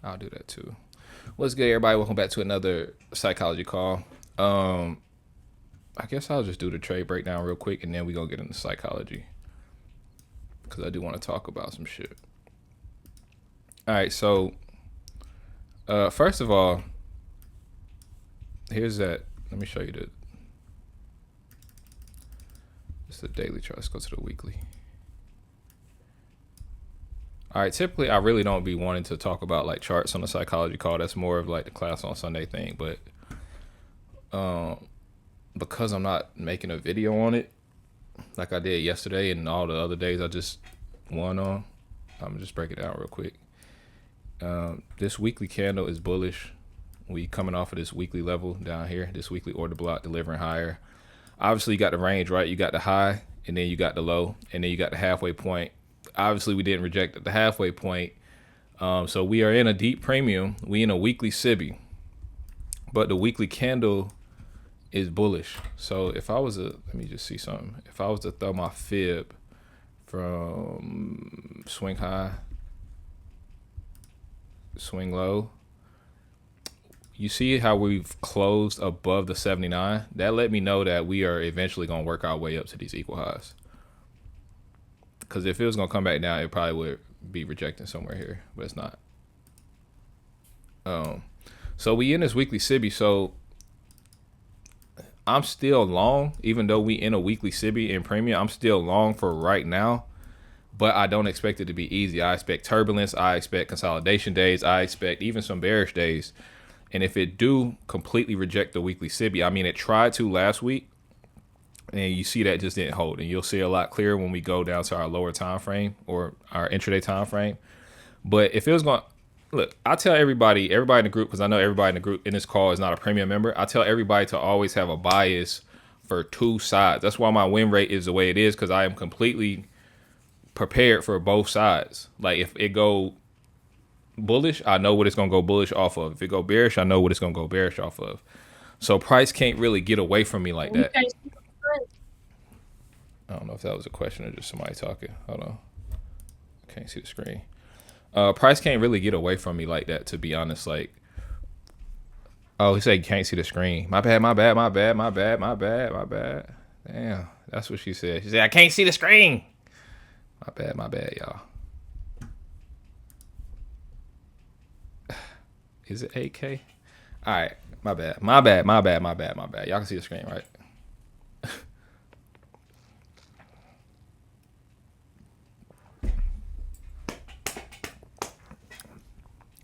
I'll do that too. What's good, everybody? Welcome back to another psychology call. Um, I guess I'll just do the trade breakdown real quick, and then we gonna get into psychology because I do want to talk about some shit. All right, so first of all, here's that. Let me show you the. It's the daily chart. Let's go to the weekly. All right, typically I really don't be wanting to talk about like charts on the psychology call. That's more of like the class on Sunday thing, but because I'm not making a video on it like I did yesterday and all the other days I just won on, I'm gonna just break it down real quick. This weekly candle is bullish. We coming off of this weekly level down here, this weekly order block delivering higher. Obviously, you got the range, right? You got the high, and then you got the low, and then you got the halfway point. Obviously, we didn't reject the halfway point. So we are in a deep premium. We in a weekly SIBI, but the weekly candle is bullish. So if I was let me just see something. If I was to throw my fib from swing high, swing low, you see how we've closed above the 79? That let me know that we are eventually going to work our way up to these equal highs. Because if it was going to come back down, it probably would be rejecting somewhere here, but it's not. So we in this weekly SIBI. So I'm still long, even though we in a weekly SIBI in premium. I'm still long for right now, but I don't expect it to be easy. I expect turbulence. I expect consolidation days. I expect even some bearish days. And if it do completely reject the weekly SIBI, I mean, it tried to last week, and you see that just didn't hold. And you'll see a lot clearer when we go down to our lower time frame or our intraday time frame. But if it was going to look, I tell everybody in the group, because I know everybody in the group in this call is not a premium member. I tell everybody to always have a bias for two sides. That's why my win rate is the way it is, because I am completely prepared for both sides. Like if it go bullish, I know what it's gonna go bullish off of. If it go bearish, I know what it's gonna go bearish off of. So price can't really get away from me like that. I don't know if that was a question or just somebody talking. Hold on, I can't see the screen. Price can't really get away from me like that, to be honest. Like, oh, he said you can't see the screen. My bad, my bad, my bad, my bad, my bad, my bad. Damn, that's what she said. She said I can't see the screen. My bad, y'all. Is it 8K? All right, my bad. Y'all can see the screen, right?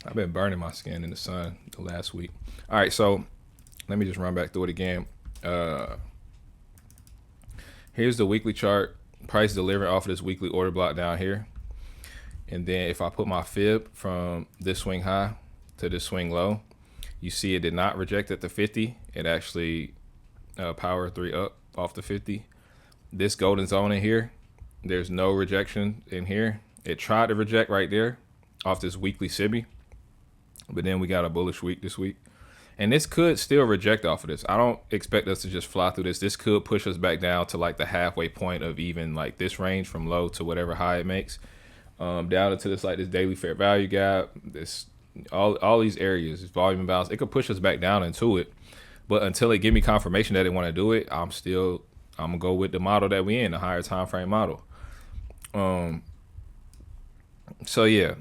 I've been burning my skin in the sun the last week. All right, so let me just run back through it again. Here's the weekly chart. Price delivering off of this weekly order block down here. And then if I put my fib from this swing high to this swing low, you see it did not reject at the 50. It actually power 3 up off the 50. This golden zone in here, there's no rejection in here. It tried to reject right there off this weekly SIBI, but then we got a bullish week this week. And this could still reject off of this. I don't expect us to just fly through this. This could push us back down to like the halfway point of even like this range from low to whatever high it makes. Down into this like this daily fair value gap, this all these areas, this volume imbalance, it could push us back down into it. But until it give me confirmation that it want to do it, I'm gonna go with the model that we in, the higher time frame model. So yeah,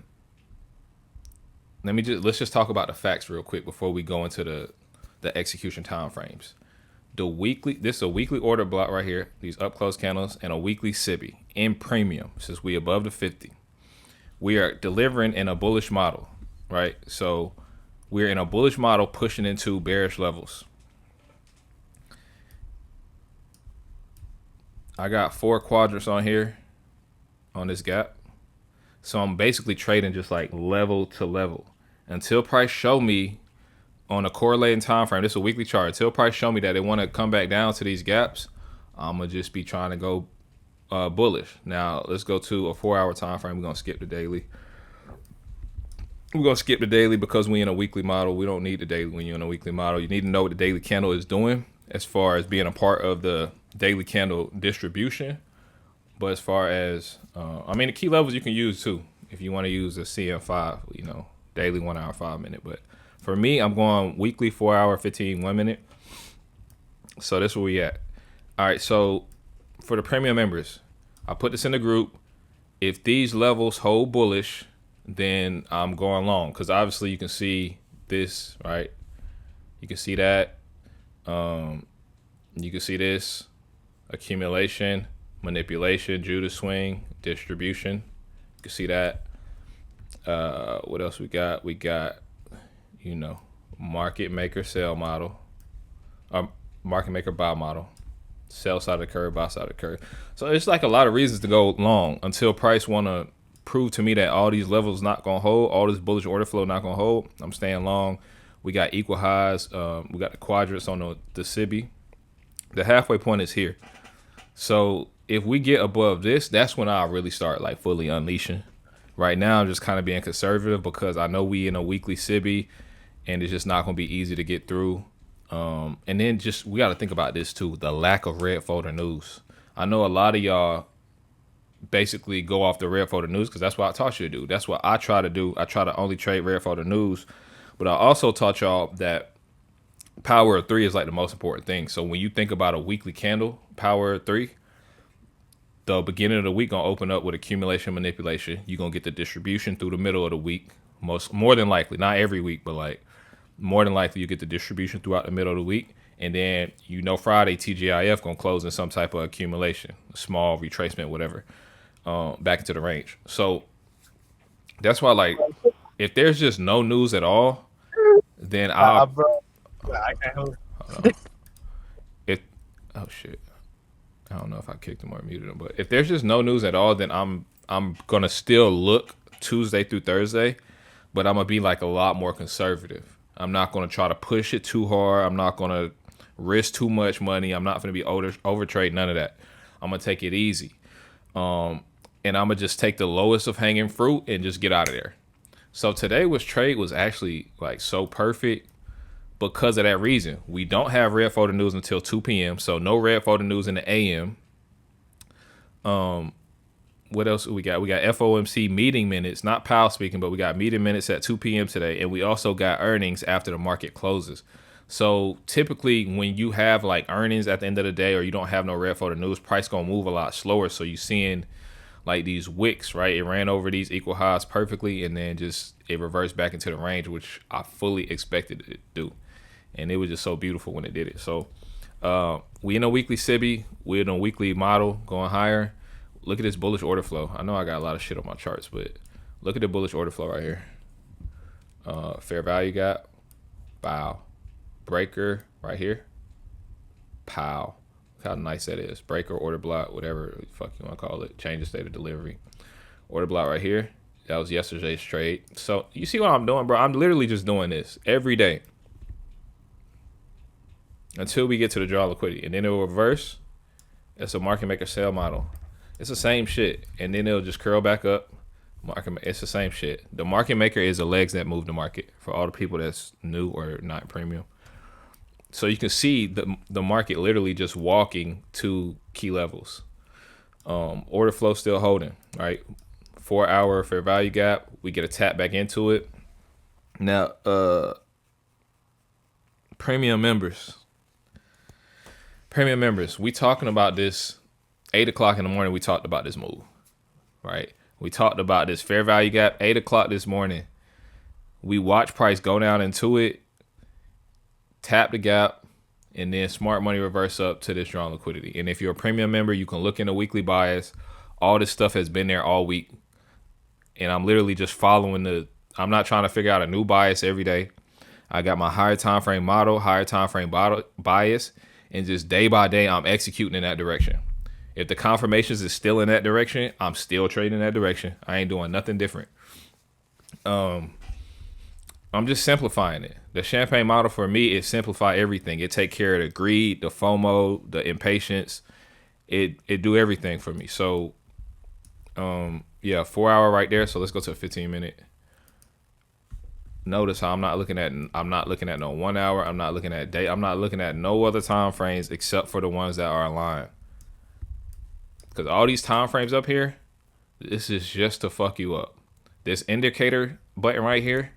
let's just talk about the facts real quick before we go into the execution time frames. This is a weekly order block right here, these up close candles, and a weekly SIBI in premium since we above the 50. We are delivering in a bullish model, right? So we're in a bullish model pushing into bearish levels. I got 4 quadrants on here on this gap. So I'm basically trading just like level to level until price show me on a correlating time frame. This is a weekly chart. Until price show me that they want to come back down to these gaps, I'm gonna just be trying to go bullish. Now let's go to a 4-hour time frame. We're gonna skip the daily. We're gonna skip the daily because we in a weekly model. We don't need the daily when you're in a weekly model. You need to know what the daily candle is doing as far as being a part of the daily candle distribution. But as far as, I mean, the key levels you can use too. If you want to use a CM5, daily 1 hour 5 minute. But for me, I'm going weekly 4 hour 15 1 minute. So that's where we at. All right, so for the premium members, I put this in the group. If these levels hold bullish, then I'm going long, because obviously you can see this, right? You can see that. You can see this accumulation, manipulation, Judas swing, distribution. You can see that. What else we got? We got, market maker sell model, market maker buy model, sell side of the curve, buy side of the curve. So it's like a lot of reasons to go long until price want to prove to me that all these levels not gonna hold, all this bullish order flow not gonna hold. I'm staying long. We got equal highs. We got the quadrants on the SIBI. The halfway point is here. So if we get above this, that's when I'll really start like fully unleashing. Right now, I'm just kind of being conservative because I know we in a weekly SIBI, and it's just not gonna be easy to get through. And then just we got to think about this too: the lack of red folder news. I know a lot of y'all basically go off the red folder news because that's what I taught you to do. That's what I try to do. I try to only trade red folder news, but I also taught y'all that power of three is like the most important thing. So when you think about a weekly candle, power of three, the beginning of the week gonna open up with accumulation, manipulation. You're gonna get the distribution through the middle of the week, more than likely, not every week, but like more than likely you get the distribution throughout the middle of the week. And then Friday TGIF gonna close in some type of accumulation, small retracement, whatever, back into the range. So that's why, like, if there's just no news at all, then I can't hold. Oh shit, I don't know if I kicked him or muted him, but if there's just no news at all, then I'm gonna still look Tuesday through Thursday, but I'm gonna be like a lot more conservative. I'm not gonna try to push it too hard. I'm not gonna risk too much money. I'm not gonna be over trade, none of that. I'm gonna take it easy, and I'm gonna just take the lowest of hanging fruit and just get out of there. So today trade was actually like so perfect because of that reason. We don't have red folder news until 2 p.m. So no red folder news in the AM. What else we got? We got FOMC meeting minutes, not Powell speaking, but we got meeting minutes at 2 p.m. today. And we also got earnings after the market closes. So typically when you have like earnings at the end of the day, or you don't have no red folder news, price gonna move a lot slower. So you seeing like these wicks, right? It ran over these equal highs perfectly, and then just it reversed back into the range, which I fully expected it to do. And it was just so beautiful when it did it. So we in a weekly SIBI, we're in a weekly model going higher. Look at this bullish order flow. I know I got a lot of shit on my charts, but look at the bullish order flow right here. Fair value gap, bow. Breaker right here, pow. Look how nice that is. Breaker, order block, whatever the fuck you want to call it. Change the state of delivery. Order block right here. That was yesterday's trade. So you see what I'm doing, bro? I'm literally just doing this every day until we get to the draw liquidity, and then it will reverse. It's a market maker sell model. It's the same shit, and then it'll just curl back up. It's the same shit. The market maker is the legs that move the market for all the people that's new or not premium. So you can see the market literally just walking to key levels. Order flow still holding, right? 4 hour fair value gap. We get a tap back into it. Now, premium members, we talking about this 8 o'clock in the morning. We talked about this move, right? We talked about this fair value gap 8 o'clock this morning. We watch price go down into it, tap the gap, and then smart money reverse up to this strong liquidity. And if you're a premium member, you can look in the weekly bias. All this stuff has been there all week. And I'm literally just following I'm not trying to figure out a new bias every day. I got my higher time frame model, higher time frame bias, and just day by day, I'm executing in that direction. If the confirmations is still in that direction, I'm still trading in that direction. I ain't doing nothing different. I'm just simplifying it. The champagne model for me is simplify everything. It take care of the greed, the FOMO, the impatience. It do everything for me. So, yeah, 4 hour right there. So let's go to a 15 minute. Notice how I'm not looking at no 1 hour. I'm not looking at day. I'm not looking at no other time frames except for the ones that are aligned. Because all these time frames up here, this is just to fuck you up. This indicator button right here,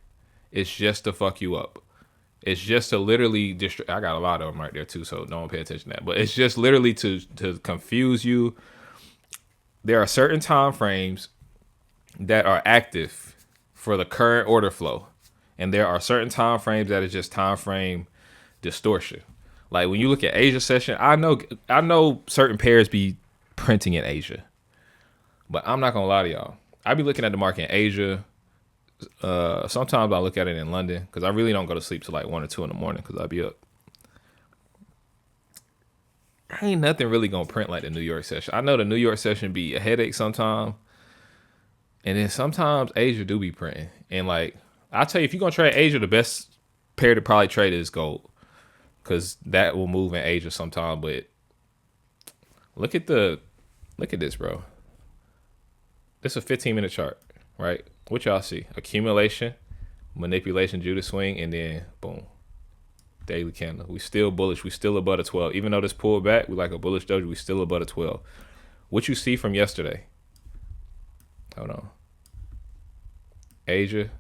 It's just to fuck you up. It's just to literally I got a lot of them right there too, so don't pay attention to that. But it's just literally to confuse you. There are certain time frames that are active for the current order flow, and there are certain time frames that is just time frame distortion. Like when you look at Asia session, I know certain pairs be printing in Asia, but I'm not gonna lie to y'all. I be looking at the market in Asia. Sometimes I look at it in London because I really don't go to sleep till like 1 or 2 in the morning because I be up. Ain't nothing really gonna print like the New York session. I know the New York session be a headache sometimes, and then sometimes Asia do be printing. And like I tell you, if you're gonna trade Asia, the best pair to probably trade is gold because that will move in Asia sometime. But look at this, bro. This is a 15-minute chart, right? What y'all see? Accumulation, manipulation, Judas swing, and then boom. Daily candle. We still bullish. We still above a 12. Even though this pulled back, we like a bullish doji. We still above a 12. What you see from yesterday? Hold on. Asia.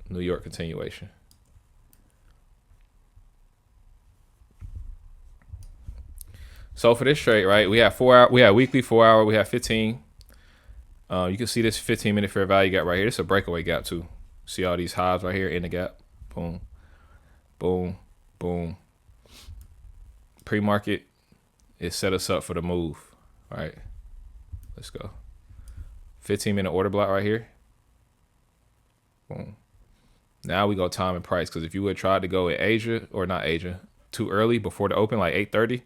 New York continuation. So for this trade, right, we have 4 hour, we have weekly 4 hour, we have 15. You can see this 15-minute fair value gap right here. This is a breakaway gap too. See all these highs right here in the gap. Boom, boom, boom. Pre-market, it set us up for the move. All right, let's go. 15-minute order block right here. Boom. Now we go time and price because if you would have tried to go in Asia or not Asia too early before the open, like 8:30,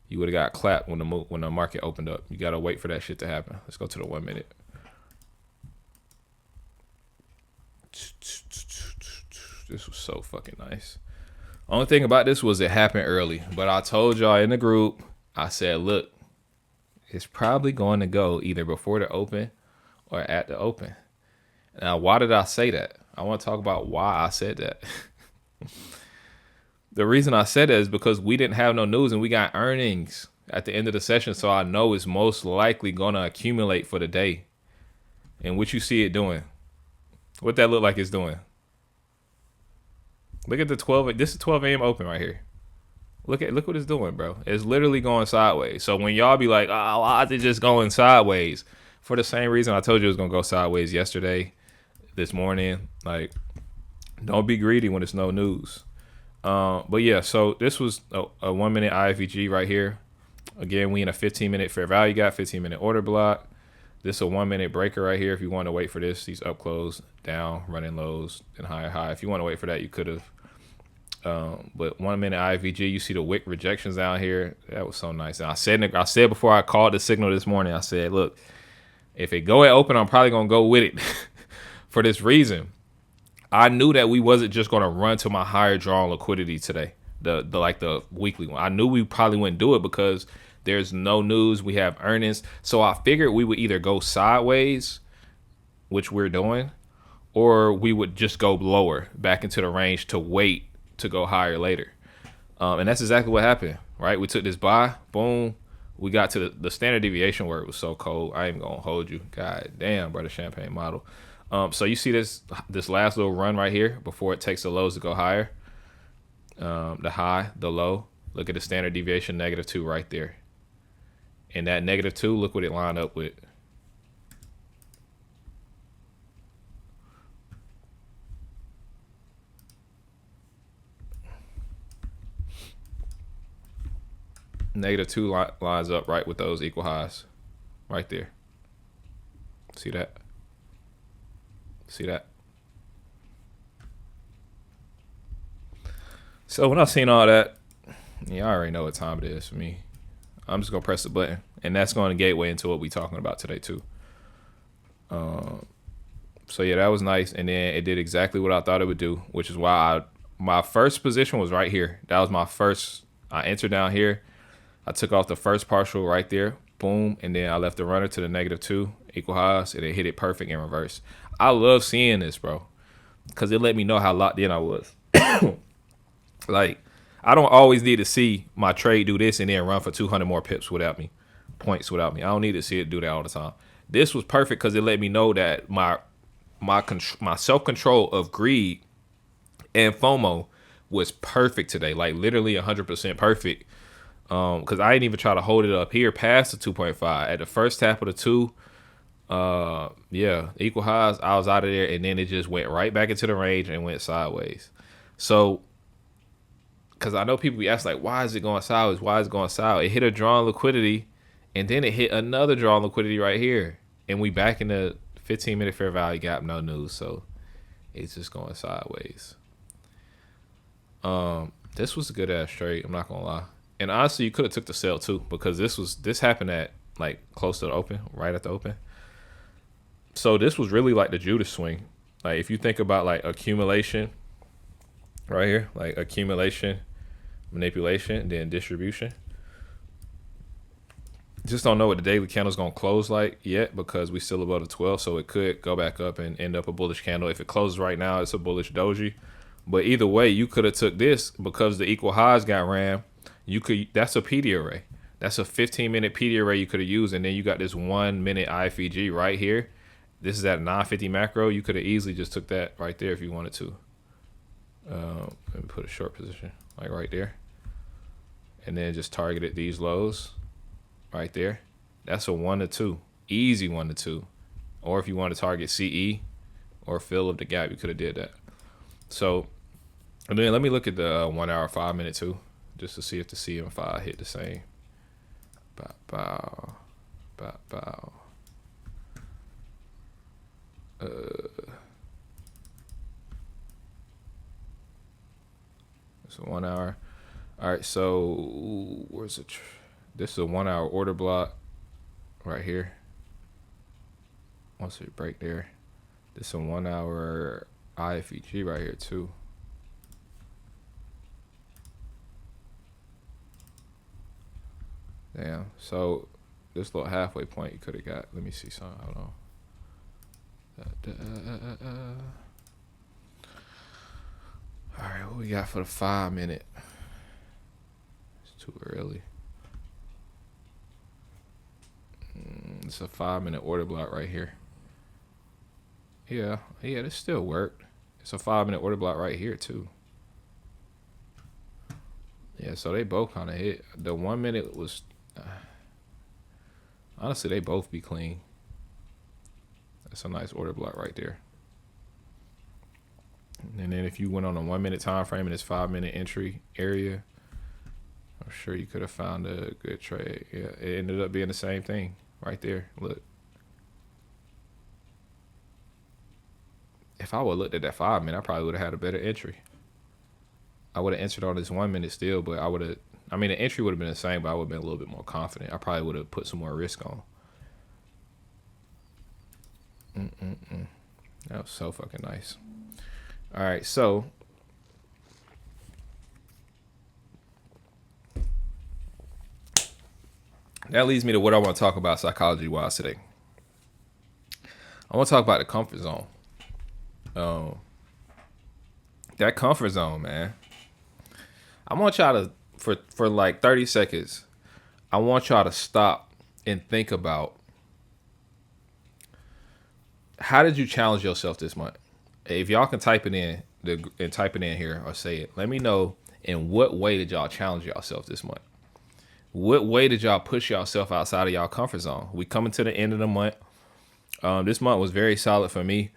you would have got clapped when the market opened up. You gotta wait for that shit to happen. Let's go to the 1 minute. This was so fucking nice. Only thing about this was it happened early. But I told y'all in the group, I said, look, it's probably going to go either before the open or at the open. Now, why did I say that? I want to talk about why I said that. The reason I said that is because we didn't have no news and we got earnings at the end of the session. So I know it's most likely going to accumulate for the day. And what you see it doing. What that look like it's doing. Look at the 12. This is 12 a.m. open right here. Look what it's doing, bro. It's literally going sideways. So when y'all be like, oh, why is it just going sideways? For the same reason I told you it was going to go sideways yesterday, this morning. Like, don't be greedy when it's no news. But yeah, so this was a 1 minute IFVG right here. Again, we in a 15-minute fair value gap, 15-minute order block. This is a 1 minute breaker right here. If you want to wait for this, these up close, down, running lows, and higher high. If you want to wait for that, you could have. But 1 minute IFVG, you see the wick rejections down here. That was so nice. And I said before I called the signal this morning, I said, look, if it go at open, I'm probably gonna go with it for this reason. I knew that we wasn't just gonna run to my higher drawing liquidity today, the weekly one. I knew we probably wouldn't do it because there's no news. We have earnings, so I figured we would either go sideways, which we're doing, or we would just go lower back into the range to wait to go higher later. And that's exactly what happened, right? We took this buy, boom. We got to the standard deviation where it was so cold. I ain't gonna hold you. God damn, brother, champagne model. So you see this last little run right here before it takes the lows to go higher. The high, the low. Look at the standard deviation, -2 right there. And that -2, look what it lined up with. -2 lines up right with those equal highs. Right there. See that? See that? So when I seen all that, yeah, I already know what time it is for me. I'm just gonna press the button, and that's going to gateway into what we talking about today too. So yeah, that was nice, and then it did exactly what I thought it would do, which is why my first position was right here. That was my first. I entered down here. I took off the first partial right there, boom, and then I left the runner to the -2 equal highs, and it hit it perfect in reverse. I love seeing this, bro, because it let me know how locked in I was. Like, I don't always need to see my trade do this and then run for 200 more points without me. I don't need to see it do that all the time. This was perfect because it let me know that my my self control of greed and FOMO was perfect today, like literally 100% perfect. Because I didn't even try to hold it up here past the 2.5 at the first tap of the two. Yeah, equal highs. I was out of there, and then it just went right back into the range and went sideways. So, because I know people be asking like, why is it going sideways? Why is it going sideways? It hit a drawn liquidity, and then it hit another drawn liquidity right here, and we back in the 15-minute fair value gap. No news, so it's just going sideways. This was a good ass trade. I'm not gonna lie. And honestly, you could have took the sell too, because this happened at like close to the open, right at the open. So this was really like the Judas swing. Like if you think about like accumulation, right here, like accumulation, manipulation, then distribution. Just don't know what the daily candle is gonna close like yet, because we still above the 12, so it could go back up and end up a bullish candle. If it closes right now, it's a bullish doji. But either way, you could have took this because the equal highs got ran. You could. That's a PD array. That's a 15-minute PD array you could have used, and then you got this 1 minute IFEG right here. This is at 950 macro. You could have easily just took that right there if you wanted to. Let me put a short position like right there, and then just targeted these lows right there. That's a 1 to 2, easy 1 to 2. Or if you want to target CE or fill of the gap, you could have did that. So, and then let me look at the 1 hour, 5 minute too, just to see if the CM5 hit the same. Bow, bow, bow, bow. It's a 1 hour. All right, so where's it? This is a 1 hour order block right here. Once we break there, this is a 1 hour IFEG right here too. Damn. So this little halfway point you could have got. Let me see something. Hold on. All right, what we got for the 5 minute? It's too early. It's a 5 minute order block right here. Yeah, this still worked. It's a 5 minute order block right here too. Yeah, so they both kind of hit. The 1 minute was, honestly, they both be clean. That's a nice order block right there. And then if you went on a 1 minute time frame in this 5 minute entry area, I'm sure you could have found a good trade. Yeah, it ended up being the same thing right there. Look. If I would have looked at that 5 minute, I probably would have had a better entry. I would have entered on this 1 minute still, but I would have, the entry would have been the same, but I would have been a little bit more confident. I probably would have put some more risk on. That was so fucking nice. All right, so that leads me to what I want to talk about psychology-wise today. I want to talk about the comfort zone. That comfort zone, man. I want y'all to, for like 30 seconds, I want y'all to stop and think about, how did you challenge yourself this month? If y'all can type it in here or say it, let me know in what way did y'all challenge yourself this month? What way did y'all push yourself outside of y'all comfort zone? We coming to the end of the month. This month was very solid for me,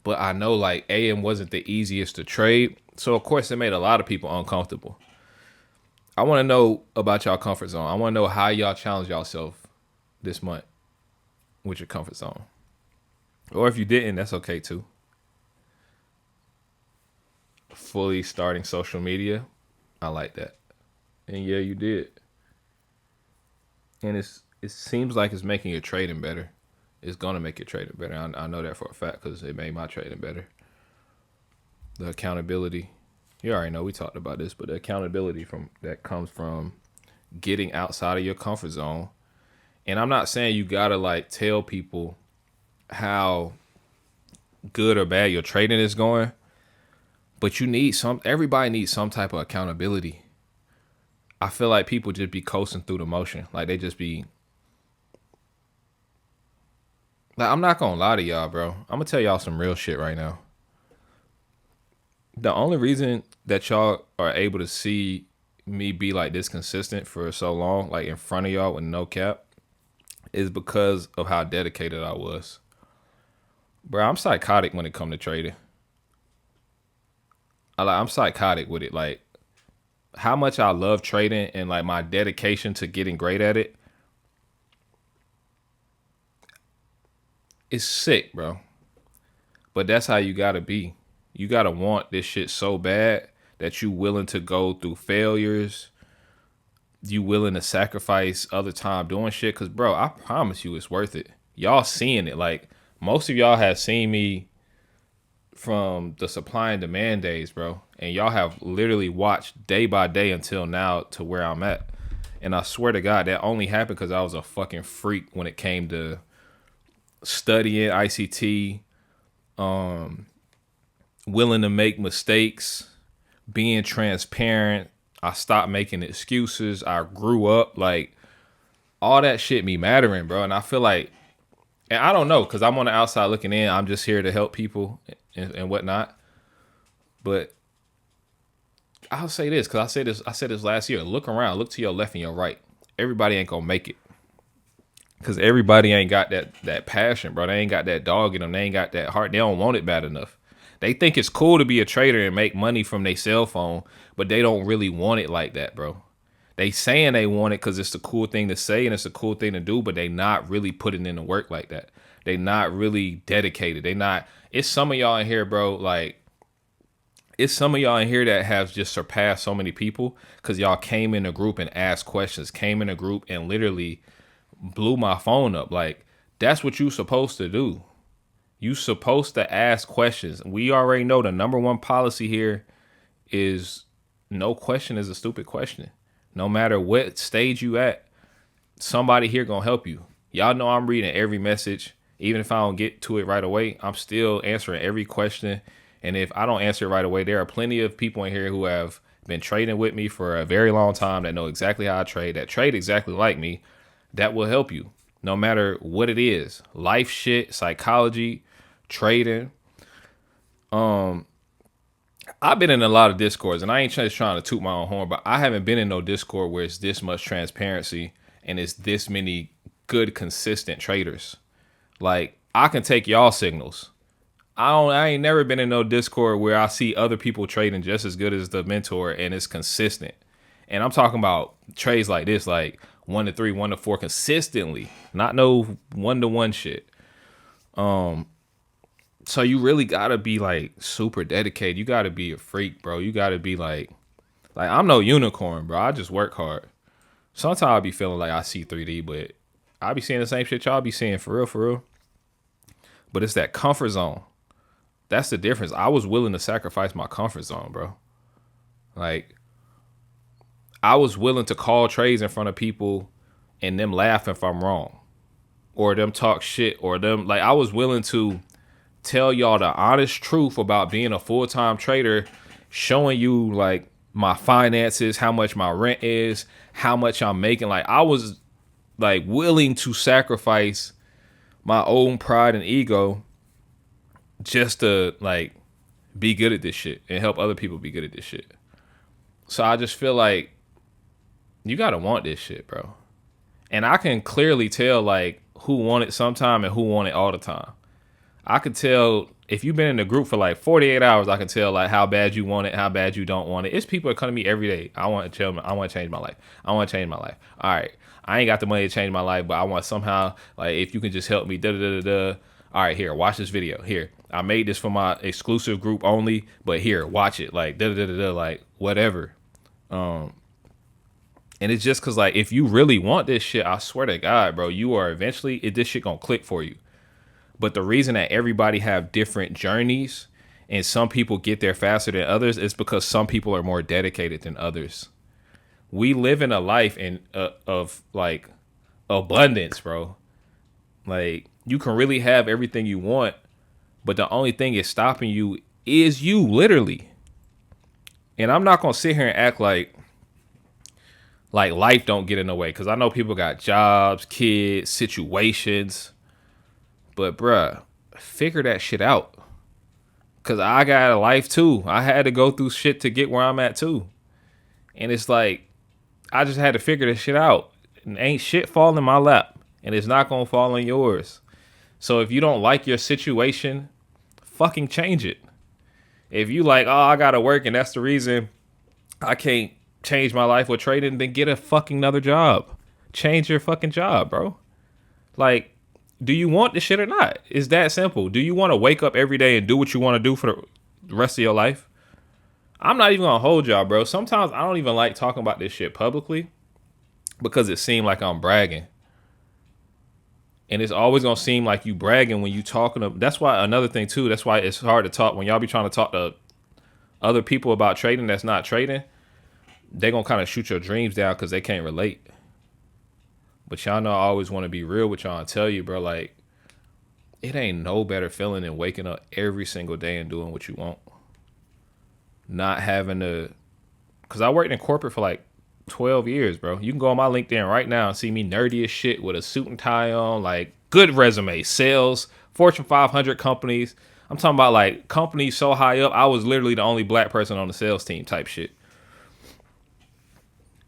but I know like AM wasn't the easiest to trade. So of course it made a lot of people uncomfortable. I want to know about y'all comfort zone. I want to know how y'all challenge yourself this month with your comfort zone. Or if you didn't, that's okay too. Fully starting social media, I like that. And yeah, you did. And it seems like it's making your trading better. It's gonna make your trading better. I know that for a fact because it made my trading better. The accountability, you already know we talked about this, but the accountability that comes from getting outside of your comfort zone. And I'm not saying you gotta like tell people how good or bad your trading is going, but everybody needs some type of accountability. I feel like people just be coasting through the motion. Like they just be Like, I'm not gonna lie to y'all, bro. I'm gonna tell y'all some real shit right now. The only reason that y'all are able to see me be like this consistent for so long, like in front of y'all with no cap, is because of how dedicated I was. Bro, I'm psychotic when it come to trading. I'm psychotic with it. Like how much I love trading and like my dedication to getting great at it is sick, bro. But that's how you gotta be. You gotta want this shit so bad that you willing to go through failures. You willing to sacrifice other time doing shit. Cause bro, I promise you it's worth it. Y'all seeing it. Like most of y'all have seen me from the supply and demand days, bro. And y'all have literally watched day by day until now to where I'm at. And I swear to God, that only happened because I was a fucking freak when it came to studying ICT, willing to make mistakes, being transparent. I stopped making excuses. I grew up. Like, all that shit be mattering, bro. And I feel like, and I don't know, because I'm on the outside looking in. I'm just here to help people and whatnot. But I'll say this, because I said this last year. Look around, look to your left and your right. Everybody ain't gonna make it. Because everybody ain't got that passion, bro. They ain't got that dog in them. They ain't got that heart. They don't want it bad enough. They think it's cool to be a trader and make money from their cell phone, but they don't really want it like that, bro. They saying they want it because it's the cool thing to say and it's a cool thing to do, but they not really putting in the work like that. They not really dedicated. They not. It's some of y'all in here, bro. Like, it's some of y'all in here that have just surpassed so many people because y'all came in a group and asked questions, came in a group and literally blew my phone up. Like, that's what you supposed to do. You supposed to ask questions. We already know the number one policy here is no question is a stupid question. No matter what stage you at, somebody here gonna help you. Y'all know I'm reading every message. Even if I don't get to it right away, I'm still answering every question. And if I don't answer it right away, there are plenty of people in here who have been trading with me for a very long time that know exactly how I trade, that trade exactly like me, that will help you no matter what it is. Life shit, psychology, trading. I've been in a lot of discords and I ain't just trying to toot my own horn, but I haven't been in no discord where it's this much transparency and it's this many good, consistent traders. Like, I can take y'all signals. I ain't never been in no discord where I see other people trading just as good as the mentor and it's consistent. And I'm talking about trades like this, like 1 to 3, 1 to 4 consistently, not no 1-to-1 shit. So you really gotta be like super dedicated. You gotta be a freak, bro. You gotta be like I'm no unicorn, bro. I just work hard. Sometimes I be feeling like I see 3D, but I be seeing the same shit y'all be seeing for real, for real. But it's that comfort zone. That's the difference. I was willing to sacrifice my comfort zone, bro. Like, I was willing to call trades in front of people and them laugh if I'm wrong. Or them talk shit. Or them, like, I was willing to tell y'all the honest truth about being a full-time trader, showing you, like, my finances, how much my rent is, how much I'm making. Like, I was, like, willing to sacrifice my own pride and ego just to, like, be good at this shit and help other people be good at this shit. So I just feel like you gotta want this shit, bro. And I can clearly tell, like, who want it sometime and who want it all the time. I could tell if you've been in the group for like 48 hours, I can tell like how bad you want it, how bad you don't want it. It's people that come to me every day. I want to change my life. I want to change my life. All right. I ain't got the money to change my life, but I want somehow, like, if you can just help me, da da da da. All right, here, watch this video. Here, I made this for my exclusive group only, but here, watch it. Like, da da da da, like, whatever. And it's just because, like, if you really want this shit, I swear to God, bro, you are eventually, this shit gonna click for you. But the reason that everybody have different journeys and some people get there faster than others is because some people are more dedicated than others. We live in a life of like abundance, bro. Like, you can really have everything you want, but the only thing is stopping you is you, literally. And I'm not gonna sit here and act like life don't get in the way, because I know people got jobs, kids, situations. But bruh, figure that shit out. Cause I got a life too. I had to go through shit to get where I'm at too. And it's like I just had to figure this shit out. And ain't shit fall in my lap. And it's not gonna fall in yours. So if you don't like your situation, fucking change it. If you like, oh, I gotta work and that's the reason I can't change my life with trading, then get a fucking another job. Change your fucking job, bro. Like, do you want this shit or not? It's that simple. Do you want to wake up every day and do what you want to do for the rest of your life? I'm not even gonna hold y'all, bro. Sometimes I don't even like talking about this shit publicly because it seems like I'm bragging. And it's always gonna seem like you bragging when you talking to. That's why another thing too. That's why it's hard to talk when y'all be trying to talk to other people about trading that's not trading. They gonna kind of shoot your dreams down because they can't relate. But y'all know I always want to be real with y'all and tell you, bro. Like, it ain't no better feeling than waking up every single day and doing what you want. Not having to, cause I worked in corporate for like 12 years, bro. You can go on my LinkedIn right now and see me nerdy as shit with a suit and tie on, like good resume, sales, Fortune 500 companies. I'm talking about like companies so high up, I was literally the only black person on the sales team type shit.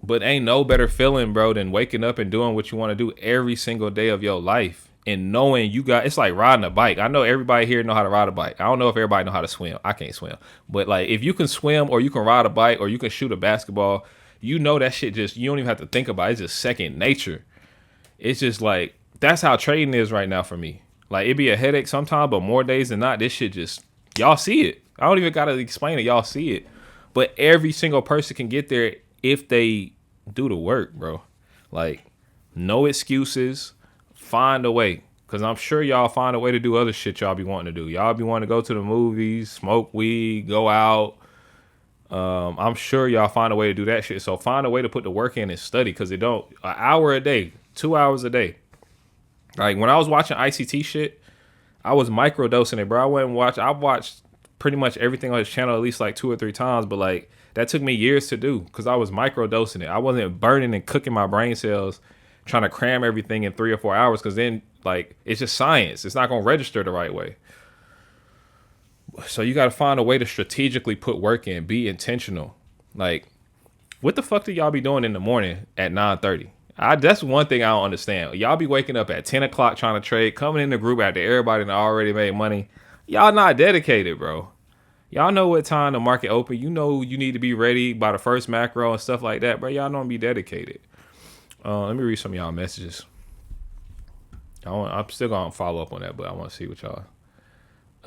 But ain't no better feeling, bro, than waking up and doing what you want to do every single day of your life. And knowing you got, it's like riding a bike. I know everybody here know how to ride a bike. I don't know if everybody know how to swim. I can't swim. But like if you can swim or you can ride a bike or you can shoot a basketball, you know that shit just, you don't even have to think about it. It's just second nature. It's just like, that's how trading is right now for me. Like it be a headache sometimes, but more days than not, this shit just, y'all see it. I don't even got to explain it. Y'all see it. But every single person can get there if they do the work, bro. Like, no excuses. Find a way. Because I'm sure y'all find a way to do other shit y'all be wanting to do. Y'all be wanting to go to the movies, smoke weed, go out. I'm sure y'all find a way to do that shit. So find a way to put the work in and study. Because it don't, an hour a day, 2 hours a day. Like, when I was watching ICT shit, I was microdosing it, bro. I watched pretty much everything on his channel at least like 2 or 3 times. But, like, that took me years to do because I was microdosing it. I wasn't burning and cooking my brain cells trying to cram everything in 3 or 4 hours because then, like, it's just science. It's not going to register the right way. So you got to find a way to strategically put work in, be intentional. Like, what the fuck do y'all be doing in the morning at 9:30? That's one thing I don't understand. Y'all be waking up at 10 o'clock trying to trade, coming in the group after everybody that already made money. Y'all not dedicated, bro. Y'all know what time the market open. You know you need to be ready by the first macro and stuff like that, bro. Y'all don't be dedicated. Let me read some of y'all messages. I'm still gonna follow up on that, but I want to see what y'all.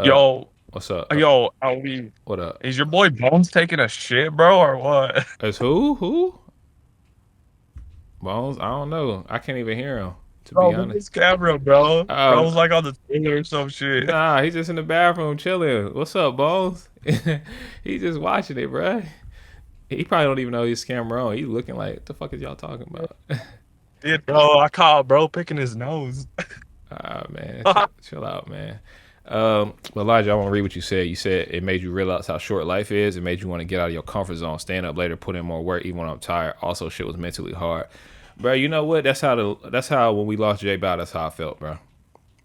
Yo, What's up? yo, Ali, What up? is your boy Bones taking a shit, bro, or what? Is who? Who? Bones? I don't know. I can't even hear him. To be Bro, look at honest. his camera, bro. Um, Bro's like on the toilet or some shit. nah, he's just in the bathroom chilling. What's up, Bones? He's just watching it, bro. He probably don't even know his camera on. He's looking like, what the fuck is y'all talking about? Yeah, bro, I caught bro picking his nose. Ah, man, chill out, man. But Elijah, I want to read what you said. You said it made you realize how short life is. It made you want to get out of your comfort zone, stand up later, put in more work, even when I'm tired. Also, shit was mentally hard, bro. You know what? That's how when we lost J Bow, that's how I felt, bro.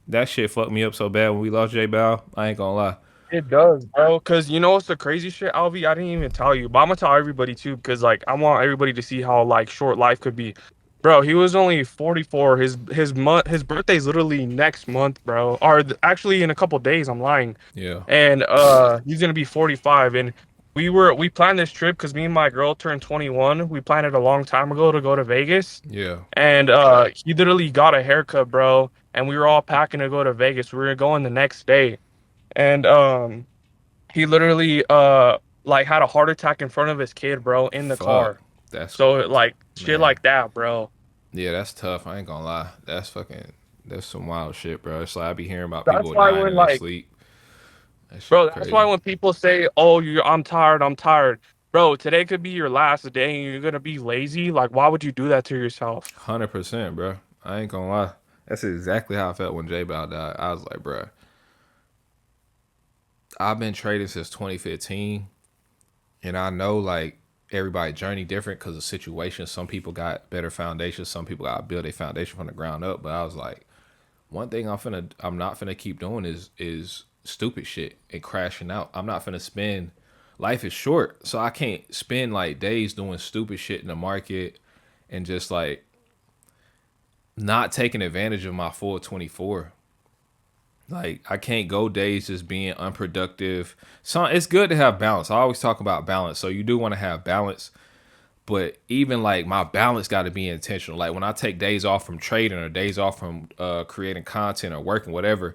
That shit fucked me up so bad when we lost J Bow. I ain't gonna lie. It does, bro. Cause you know what's the crazy shit, Alvi? I didn't even tell you, but I'm gonna tell everybody too, because like I want everybody to see how like short life could be. Bro, he was only 44. His birthday's literally next month, bro. Or actually in a couple days, I'm lying. Yeah, And he's gonna be 45. And we planned this trip because me and my girl turned 21. We planned it a long time ago to go to Vegas. yeah. And he literally got a haircut, bro. And we were all packing to go to Vegas. We were going the next day. And he literally like had a heart attack in front of his kid, bro, in the Fuck. car. That's So like shit man. like that, bro. Yeah, that's tough. I ain't gonna lie. That's fucking. That's some wild shit, bro. It's like I be hearing about That's people why dying when in their like sleep. That bro, shit that's why crazy. when people say, "Oh, I'm tired, I'm tired." Bro, today could be your last day and you're gonna be lazy. Like, why would you do that to yourself? 100%, bro. I ain't gonna lie. That's exactly how I felt when J Bow died. I was like, bro, I've been trading since 2015, and I know like everybody journey different because of situations. Some people got better foundations. Some people got to build a foundation from the ground up. But I was like, one thing I'm not finna keep doing is stupid shit and crashing out. I'm not finna spend. Life is short, so I can't spend like days doing stupid shit in the market and just like not taking advantage of my full 24. Like I can't go days just being unproductive. So it's good to have balance. I always talk about balance. So you do want to have balance, but even like my balance got to be intentional. Like when I take days off from trading or days off from creating content or working, whatever,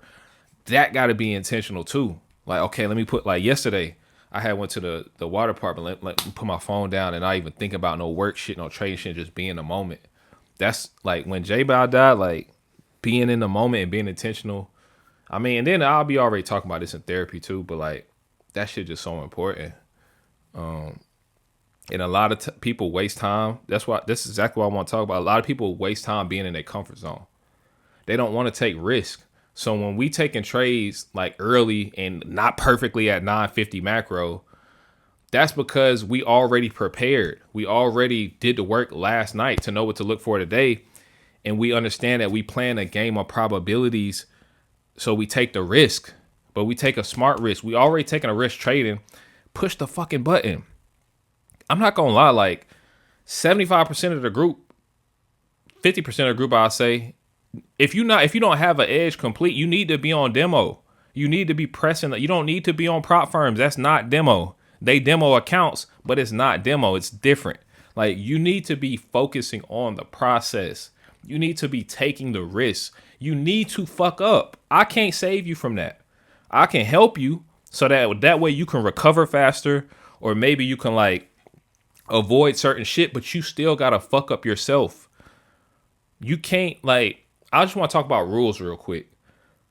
that got to be intentional too. Like, okay, let me put like yesterday, I had went to the water park and let me put my phone down and not even think about no work shit, no trading shit, just be in the moment. That's like when J Bow died, like being in the moment and being intentional. I mean, and then I'll be already talking about this in therapy too, but like that shit just so important. And a lot of people waste time. That's why this is exactly what I want to talk about. A lot of people waste time being in their comfort zone. They don't want to take risk. So when we taking trades like early and not perfectly at 950 macro, that's because we already prepared. We already did the work last night to know what to look for today. And we understand that we playing a game of probabilities. So we take the risk, but we take a smart risk. We already taking a risk trading. Push the fucking button. I'm not going to lie. Like 75% of the group, 50% of the group, I'll say, if you don't have an edge complete, you need to be on demo. You need to be pressing. You don't need to be on prop firms. That's not demo. They demo accounts, but it's not demo. It's different. Like you need to be focusing on the process. You need to be taking the risks. You need to fuck up. I can't save you from that. I can help you so that way you can recover faster, or maybe you can like avoid certain shit, but you still gotta fuck up yourself. You can't like. I just want to talk about rules real quick.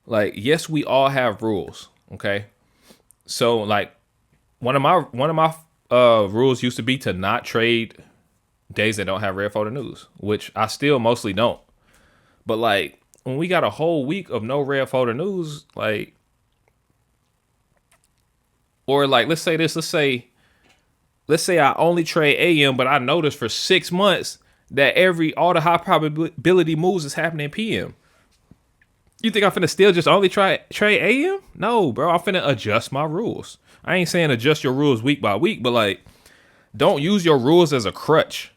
Like, yes, we all have rules. Okay, so like one of my rules used to be to not trade days that don't have red folder news, which I still mostly don't. But like when we got a whole week of no red folder news, like, or like let's say let's say I only trade AM, but I noticed for 6 months that all the high probability moves is happening PM. You think I'm finna still just only trade AM? No, bro. I'm finna adjust my rules. I ain't saying adjust your rules week by week, but like, don't use your rules as a crutch.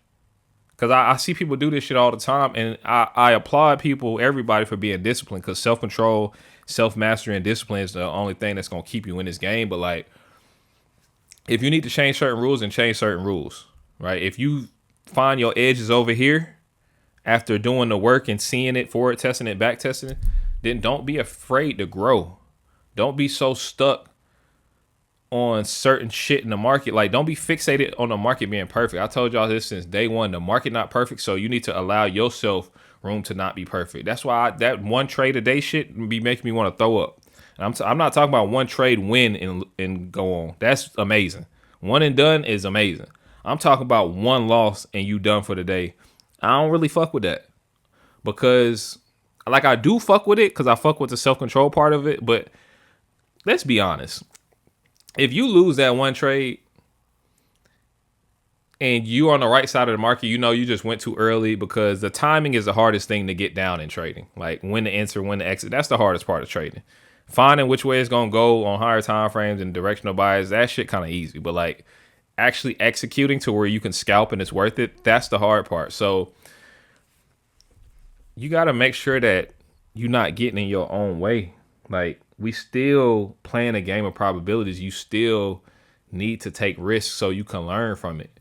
Cause I see people do this shit all the time, and I applaud people, everybody, for being disciplined. Cause self-control, self-mastery, and discipline is the only thing that's gonna keep you in this game. But like, if you need to change certain rules, then change certain rules, right? If you find your edges over here after doing the work and seeing it, forward testing it, back testing it, then don't be afraid to grow. Don't be so stuck on certain shit in the market. Like, don't be fixated on the market being perfect. I told y'all this since day one. The market not perfect, so you need to allow yourself room to not be perfect. That's why that one trade a day shit be making me want to throw up. And I'm not talking about one trade win and go on. That's amazing. One and done is amazing. I'm talking about one loss and you done for the day. I don't really fuck with that, because like I do fuck with it because I fuck with the self-control part of it. But let's be honest. If you lose that one trade and you on the right side of the market, you know you just went too early, because the timing is the hardest thing to get down in trading. Like when to enter, when to exit. That's the hardest part of trading. Finding which way it's going to go on higher time frames and directional bias, that shit kind of easy. But like actually executing to where you can scalp and it's worth it, that's the hard part. So you got to make sure that you're not getting in your own way. Like, we still playing a game of probabilities. You still need to take risks so you can learn from it.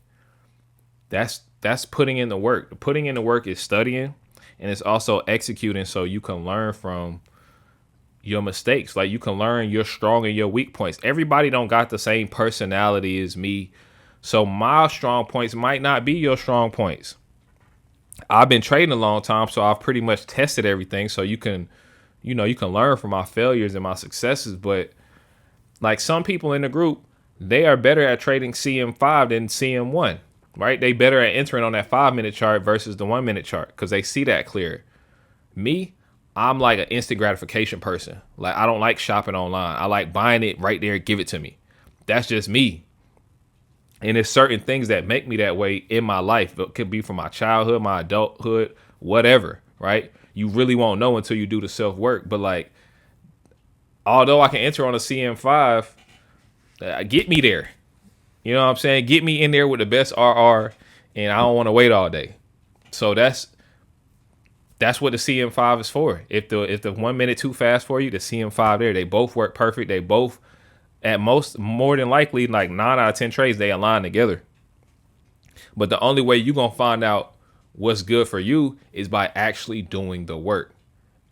That's putting in the work. Putting in the work is studying, and it's also executing so you can learn from your mistakes. Like, you can learn your strong and your weak points. Everybody don't got the same personality as me, so my strong points might not be your strong points. I've been trading a long time, so I've pretty much tested everything, so you can learn from my failures and my successes. But like some people in the group, they are better at trading CM5 than CM1, right? They better at entering on that 5-minute chart versus the 1-minute chart because they see that clear. Me, I'm like an instant gratification person. Like, I don't like shopping online. I like buying it right there, give it to me. That's just me. And there's certain things that make me that way in my life. It could be from my childhood, my adulthood, whatever, right? You really won't know until you do the self work. But like, although I can enter on a CM5, get me there. You know what I'm saying? Get me in there with the best RR, and I don't want to wait all day. So that's what the CM5 is for. If the 1 minute too fast for you, the CM5 there, they both work perfect. They both, at most, more than likely, like 9 out of 10 trades, they align together. But the only way you're going to find out what's good for you is by actually doing the work,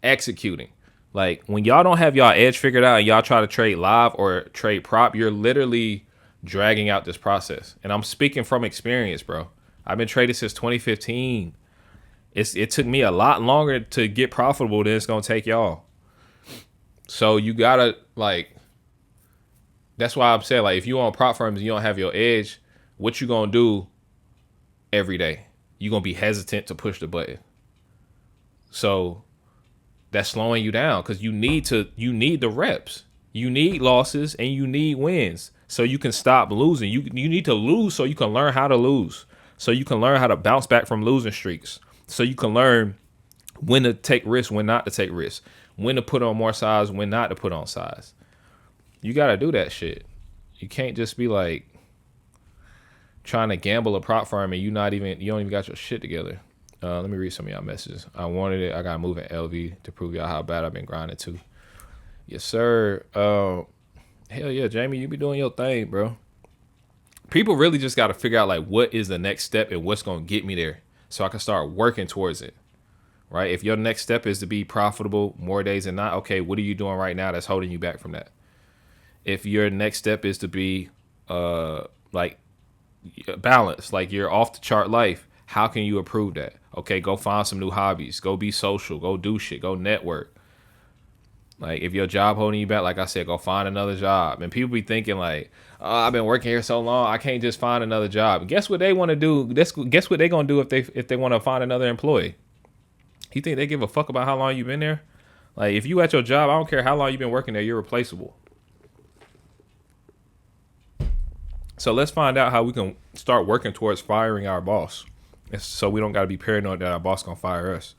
executing. Like when y'all don't have y'all edge figured out and y'all try to trade live or trade prop, you're literally dragging out this process. And I'm speaking from experience, bro. I've been trading since 2015. It took me a lot longer to get profitable than it's going to take y'all. So you got to, like, that's why I'm saying, like, if you on prop firms and you don't have your edge, what you going to do every day? You're going to be hesitant to push the button. So that's slowing you down because you need the reps. You need losses and you need wins so you can stop losing. You need to lose so you can learn how to lose. So you can learn how to bounce back from losing streaks. So you can learn when to take risks, when not to take risks, when to put on more size, when not to put on size. You got to do that shit. You can't just be like trying to gamble a prop firm and you don't even got your shit together. Let me read some of y'all messages. I wanted it. I got to move in LV to prove y'all how bad I've been grinding too. Yes, sir. Hell yeah, Jamie, you be doing your thing, bro. People really just got to figure out like what is the next step and what's going to get me there so I can start working towards it. Right? If your next step is to be profitable more days than not, okay, what are you doing right now that's holding you back from that? If your next step is to be like balanced, like you're off the chart life, how can you improve that? Okay, go find some new hobbies. Go be social. Go do shit. Go network. Like if your job holding you back, like I said, go find another job. And people be thinking like, oh, I've been working here so long, I can't just find another job. And guess what they want to do? Guess what they gonna do if they want to find another employee? You think they give a fuck about how long you've been there? Like if you at your job, I don't care how long you've been working there, you're replaceable. So let's find out how we can start working towards firing our boss. So we don't got to be paranoid that our boss gonna fire us.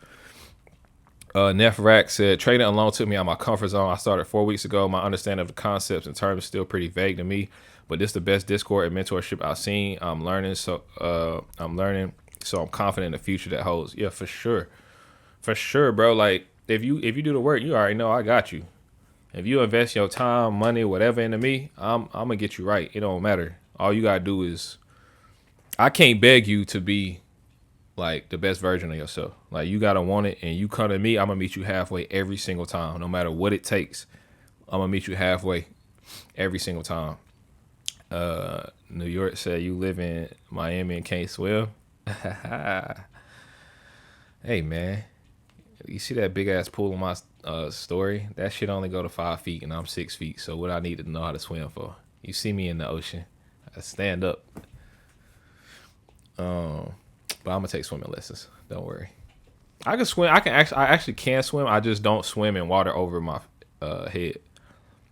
Neff Rack said, trading alone took me out of my comfort zone. I started 4 weeks ago. My understanding of the concepts and terms is still pretty vague to me, but this is the best Discord and mentorship I've seen. I'm learning, so I'm confident in the future that holds. Yeah, for sure, bro. Like if you do the work, you already know I got you. If you invest your time, money, whatever into me, I'm gonna get you right. It don't matter. All you gotta do is, I can't beg you to be like the best version of yourself. Like you gotta want it, and you come to me, I'm gonna meet you halfway every single time, no matter what it takes. I'm gonna meet you halfway every single time. New York said you live in Miami and can't swim. Hey man, you see that big ass pool in my story? That shit only go to 5 feet, and I'm 6 feet. So what I need to know how to swim for? You see me in the ocean, I stand up. But I'm gonna take swimming lessons. Don't worry. I can swim. I actually can swim. I just don't swim in water over my head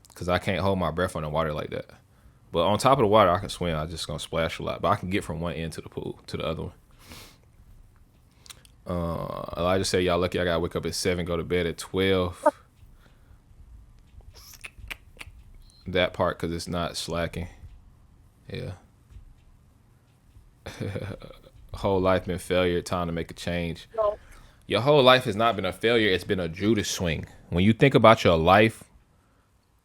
because I can't hold my breath on the water like that. But on top of the water, I can swim. I just gonna splash a lot. But I can get from one end to the pool to the other one. Elijah said, y'all lucky I gotta wake up at 7, go to bed at 12. That part because it's not slacking. Yeah. Whole life been failure, time to make a change. No. Your whole life has not been a failure, it's been a Judas swing. When you think about your life,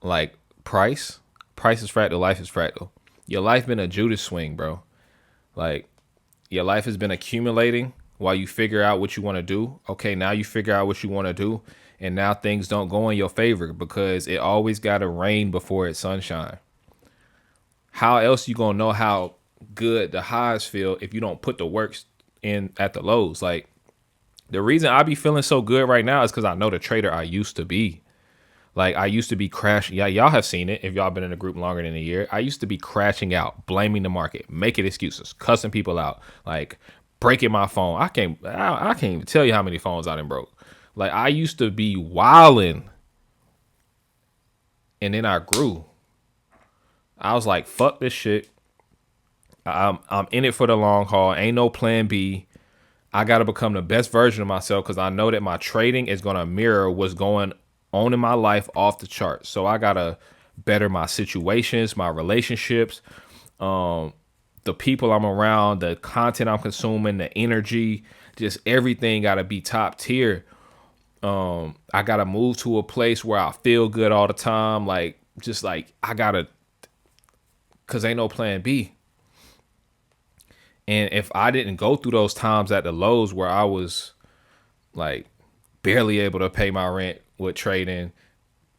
like price is fractal, life is fractal. Your life been a Judas swing, bro. Like your life has been accumulating while you figure out what you want to do. Okay, now you figure out what you want to do, and now things don't go in your favor because it always gotta rain before it's sunshine. How else you gonna know how good the highs feel if you don't put the works in at the lows? Like the reason I be feeling so good right now is because I know the trader I used to be. Like I used to be crashing. Yeah, y'all have seen it if y'all been in a group longer than a year. I used to be crashing out, blaming the market, making excuses, cussing people out, like breaking my phone. I can't even tell you how many phones I done broke. Like I used to be wilding, and then I grew. I was like, fuck this shit. I'm in it for the long haul. Ain't no plan B. I got to become the best version of myself because I know that my trading is going to mirror what's going on in my life off the charts. So I got to better my situations, my relationships, the people I'm around, the content I'm consuming, the energy, just everything got to be top tier. I got to move to a place where I feel good all the time. Like, just like I got to, because ain't no plan B. And if I didn't go through those times at the lows where I was like barely able to pay my rent with trading,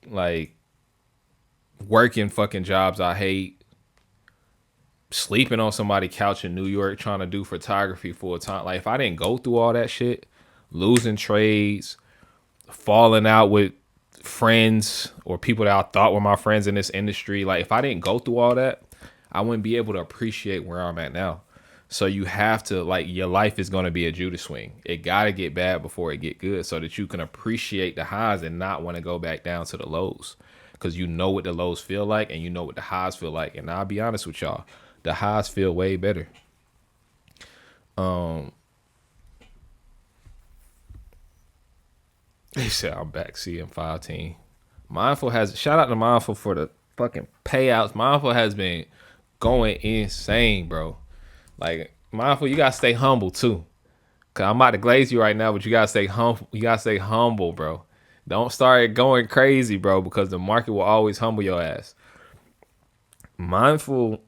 like working fucking jobs I hate, sleeping on somebody's couch in New York trying to do photography full time. Like if I didn't go through all that shit, losing trades, falling out with friends or people that I thought were my friends in this industry, like if I didn't go through all that, I wouldn't be able to appreciate where I'm at now. So you have to, like, your life is going to be a Judas swing. It got to get bad before it get good so that you can appreciate the highs and not want to go back down to the lows, because you know what the lows feel like and you know what the highs feel like. And I'll be honest with y'all, the highs feel way better. They said I'm back seeing 5 Mindful has, shout out to Mindful for the fucking payouts. Mindful has been going insane, bro. Like, Mindful, you gotta stay humble too. Cause I'm about to glaze you right now, but you gotta stay humble. You gotta stay humble, bro. Don't start going crazy, bro, because the market will always humble your ass. Mindful,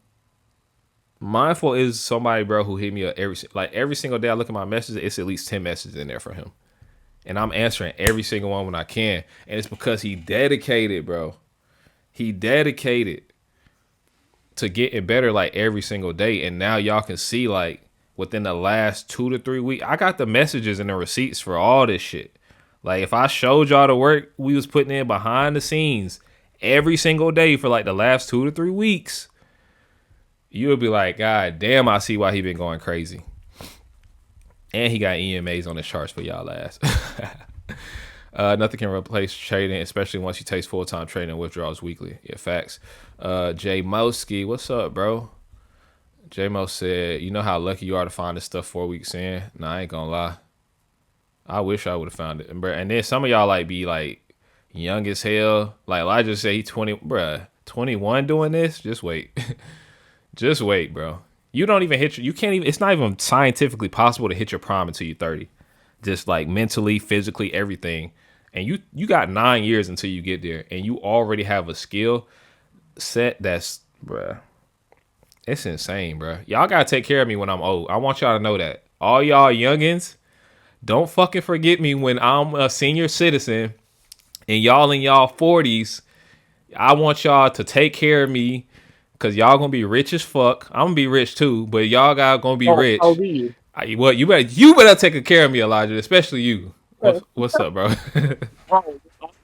mindful is somebody, bro, who hit me up every single day. I look at my messages, it's at least 10 messages in there for him, and I'm answering every single one when I can. And it's because he dedicated, bro. He dedicated to getting better like every single day. And now y'all can see, like, within the last 2 to 3 weeks, I got the messages and the receipts for all this shit. Like, if I showed y'all the work we was putting in behind the scenes every single day for like the last 2 to 3 weeks, you would be like, God damn, I see why he been going crazy. And he got EMAs on the charts for y'all ass. Nothing can replace trading, especially once you take full-time trading withdrawals weekly. Yeah, facts. Jay Moski, what's up, bro? J Mo said, you know how lucky you are to find this stuff 4 weeks in? Nah, I ain't gonna lie. I wish I would have found it. And then some of y'all like be like young as hell. Like Elijah said, he 20, bruh, 21 doing this? Just wait. Just wait, bro. You don't even hit your, you can't even, it's not even scientifically possible to hit your prime until you're 30. Just like mentally, physically, everything. And you got 9 years until you get there. And you already have a skill set that's, bruh, it's insane, bruh. Y'all gotta take care of me when I'm old. I want y'all to know that. All y'all youngins, don't fucking forget me when I'm a senior citizen and y'all in y'all 40s. I want y'all to take care of me because y'all gonna be rich as fuck. I'm gonna be rich too, but y'all gonna be Oh, I'll rich. be you. Well, you better take care of me, Elijah, especially you. What's up, bro? Bro,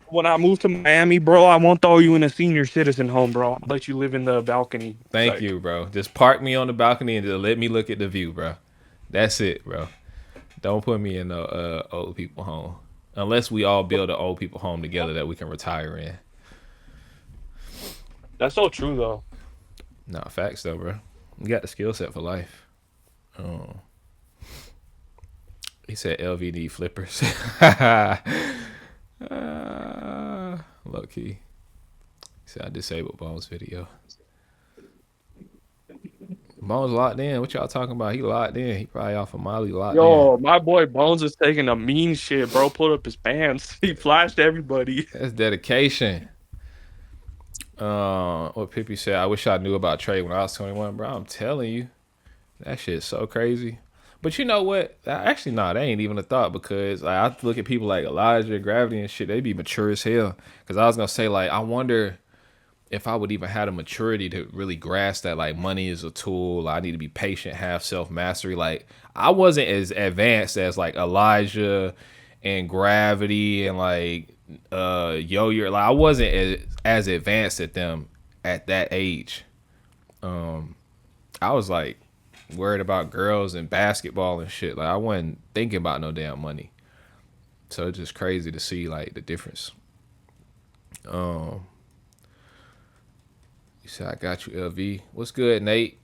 when I move to Miami, bro, I won't throw you in a senior citizen home, bro. I'll let you live in the balcony. Thank Psych. you, bro. Just park me on the balcony and just let me look at the view, bro. That's it, bro. Don't put me in the old people home unless we all build an old people home together that we can retire in. That's so true, though. Nah, facts though, bro. You got the skill set for life. Oh, he said LVD flippers. Low key. He said I disabled Bones video. Bones locked in. What y'all talking about? He locked in. He probably off of Molly locked in. Yo, my boy Bones is taking a mean shit, bro. Pulled up his pants. He flashed everybody. That's dedication. What Pippi said, I wish I knew about trade when I was 21, bro. I'm telling you, that shit's so crazy. But you know what? Actually, nah, that ain't even a thought because like, I look at people like Elijah, Gravity, and shit. They be mature as hell. Because I was gonna say, like, I wonder if I would even have the maturity to really grasp that, like, money is a tool. I need to be patient, have self mastery. Like, I wasn't as advanced as like Elijah and Gravity and like Yo-Yo. Like, I wasn't as advanced at them at that age. I was like worried about girls and basketball and shit. Like, I wasn't thinking about no damn money. So it's just crazy to see like the difference. You said I got you, LV. What's good, Nate?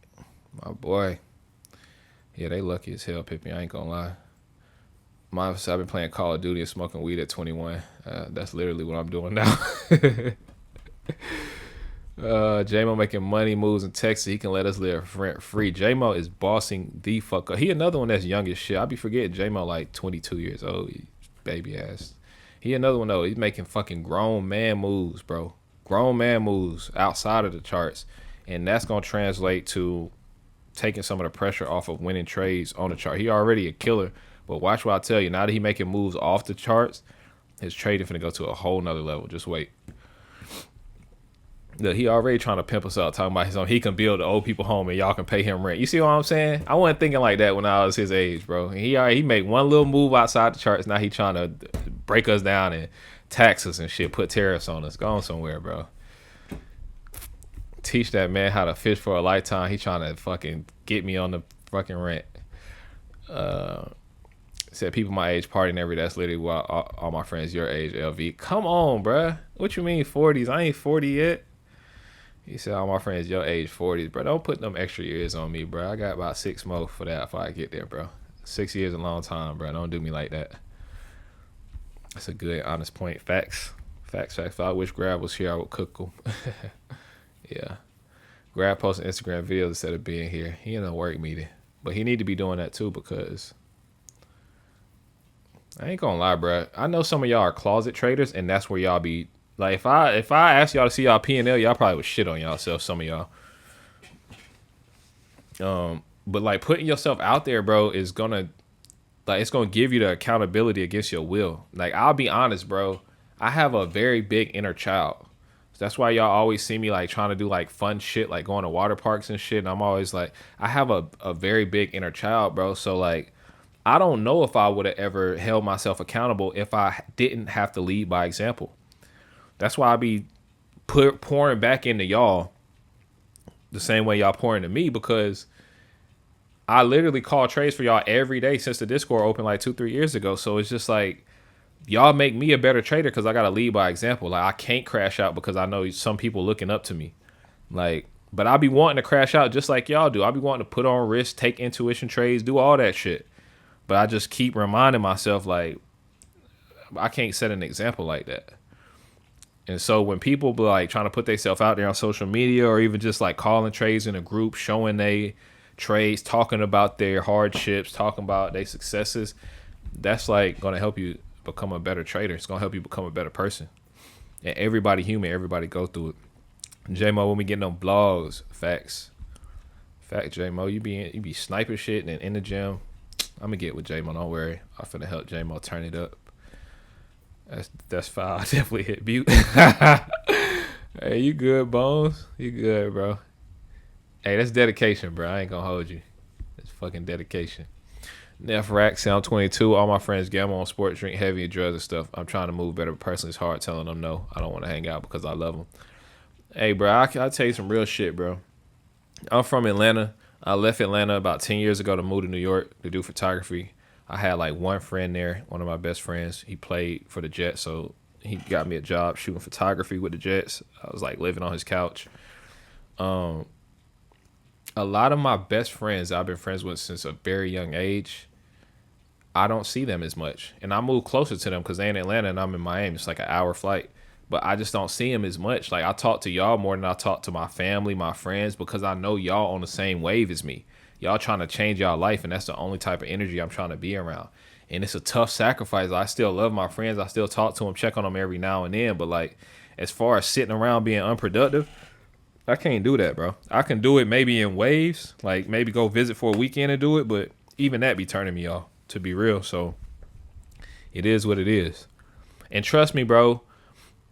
My boy. Yeah, they lucky as hell, Pippi. I ain't gonna lie. I've been playing Call of Duty and smoking weed at 21. That's literally what I'm doing now. J-Mo making money moves in Texas. He can let us live rent free. J-Mo is bossing the fuck up. He another one that's young as shit. I be forgetting J-Mo like 22 years old. He baby ass. He another one though. He's making fucking grown man moves, bro. Grown man moves outside of the charts. And that's gonna translate to taking some of the pressure off of winning trades on the chart. He already a killer, but watch what I tell you. Now that he making moves off the charts, his trading finna go to a whole nother level. Just wait. Look, he already trying to pimp us out, talking about his own. He can build the old people home and y'all can pay him rent. You see what I'm saying? I wasn't thinking like that when I was his age, bro. He made one little move outside the charts. Now he trying to break us down and tax us and shit, put tariffs on us. Go on somewhere, bro. Teach that man how to fish for a lifetime. He trying to fucking get me on the fucking rent. Said people my age partying every day. That's literally why all my friends your age, LV. Come on, bruh. What you mean 40s? I ain't 40 yet. He said all my friends your age 40s, bro. Don't put them extra years on me, bro. I got about 6 more for that if I get there, bro. 6 years a long time, bro. Don't do me like that. That's a good, honest point. Facts. If I wish Grab was here, I would cook him. Yeah. Grab posting Instagram videos instead of being here. He in a work meeting. But he need to be doing that too because I ain't gonna lie, bro. I know some of y'all are closet traders and that's where y'all be. Like if I ask y'all to see y'all P&L, y'all probably would shit on y'all, some of y'all. But like putting yourself out there, bro, is gonna it's gonna give you the accountability against your will. Like I'll be honest, bro. I have a very big inner child. So that's why y'all always see me like trying to do like fun shit, like going to water parks and shit. And I'm always like, I have a very big inner child, bro. So like I don't know if I would have ever held myself accountable if I didn't have to lead by example. That's why I be pouring back into y'all the same way y'all pouring to me because I literally call trades for y'all every day since the Discord opened like 2-3 years ago. So it's just like y'all make me a better trader because I got to lead by example. Like I can't crash out because I know some people looking up to me. Like, but I be wanting to crash out just like y'all do. I be wanting to put on risk, take intuition trades, do all that shit. But I just keep reminding myself like I can't set an example like that. And so when people be like trying to put themselves out there on social media or even just like calling trades in a group, showing they trades, talking about their hardships, talking about their successes, that's like going to help you become a better trader. It's going to help you become a better person. And everybody human, everybody go through it. J-Mo, when we getting on blogs, facts. Fact, J-Mo, you be sniping shit and in the gym. I'm going to get with J-Mo, don't worry. I'm finna help J-Mo turn it up. That's foul. I definitely hit mute. Hey, you good, Bones? You good, bro? Hey, that's dedication, bro. I ain't gonna hold you. That's fucking dedication. Neff Rack, Sound 22. All my friends gamble on sports, drink heavy and drugs and stuff. I'm trying to move better, but personally, it's hard telling them no. I don't want to hang out because I love them. Hey, bro, I'll tell you some real shit, bro. I'm from Atlanta. I left Atlanta about 10 years ago to move to New York to do photography. I had like one friend there, one of my best friends. He played for the Jets, so he got me a job shooting photography with the Jets. I was like living on his couch. A lot of my best friends I've been friends with since a very young age, I don't see them as much. And I move closer to them because they're in Atlanta and I'm in Miami. It's like an hour flight. But I just don't see them as much. Like I talk to y'all more than I talk to my family, my friends, because I know y'all on the same wave as me. Y'all trying to change y'all life, and that's the only type of energy I'm trying to be around. And it's a tough sacrifice. I still love my friends. I still talk to them, check on them every now and then. But like, as far as sitting around being unproductive, I can't do that, bro. I can do it maybe in waves, like maybe go visit for a weekend and do it. But even that be turning me off, to be real. So it is what it is. And trust me, bro,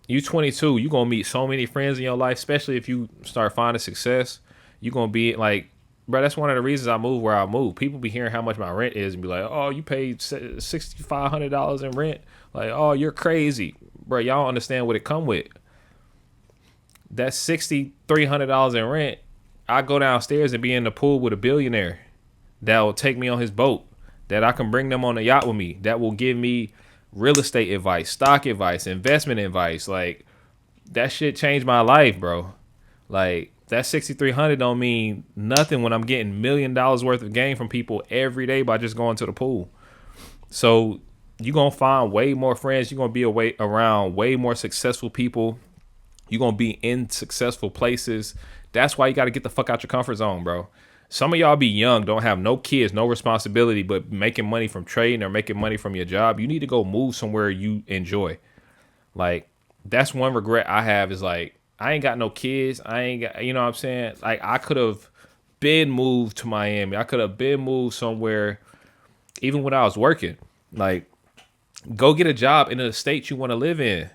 you 22, you going to meet so many friends in your life, especially if you start finding success. You going to be like, bro, that's one of the reasons I moved where I moved. People be hearing how much my rent is and be like, oh, you paid $6,500 in rent. Like, oh, you're crazy. Bro, y'all don't understand what it come with. That's $6,300 in rent. I go downstairs and be in the pool with a billionaire that will take me on his boat, that I can bring them on a yacht with me, that will give me real estate advice, stock advice, investment advice. Like, that shit changed my life, bro. Like, that $6,300 don't mean nothing when I'm getting $1 million worth of gain from people every day by just going to the pool. So you're gonna find way more friends. You're gonna be around way more successful people. You're gonna be in successful places. That's why you gotta get the fuck out your comfort zone, bro. Some of y'all be young, don't have no kids, no responsibility, but making money from trading or making money from your job. You need to go move somewhere you enjoy. Like, that's one regret I have is like, I ain't got no kids. I ain't got, you know what I'm saying? Like, I could have been moved to Miami. I could have been moved somewhere even when I was working. Like, go get a job in the state you want to live in.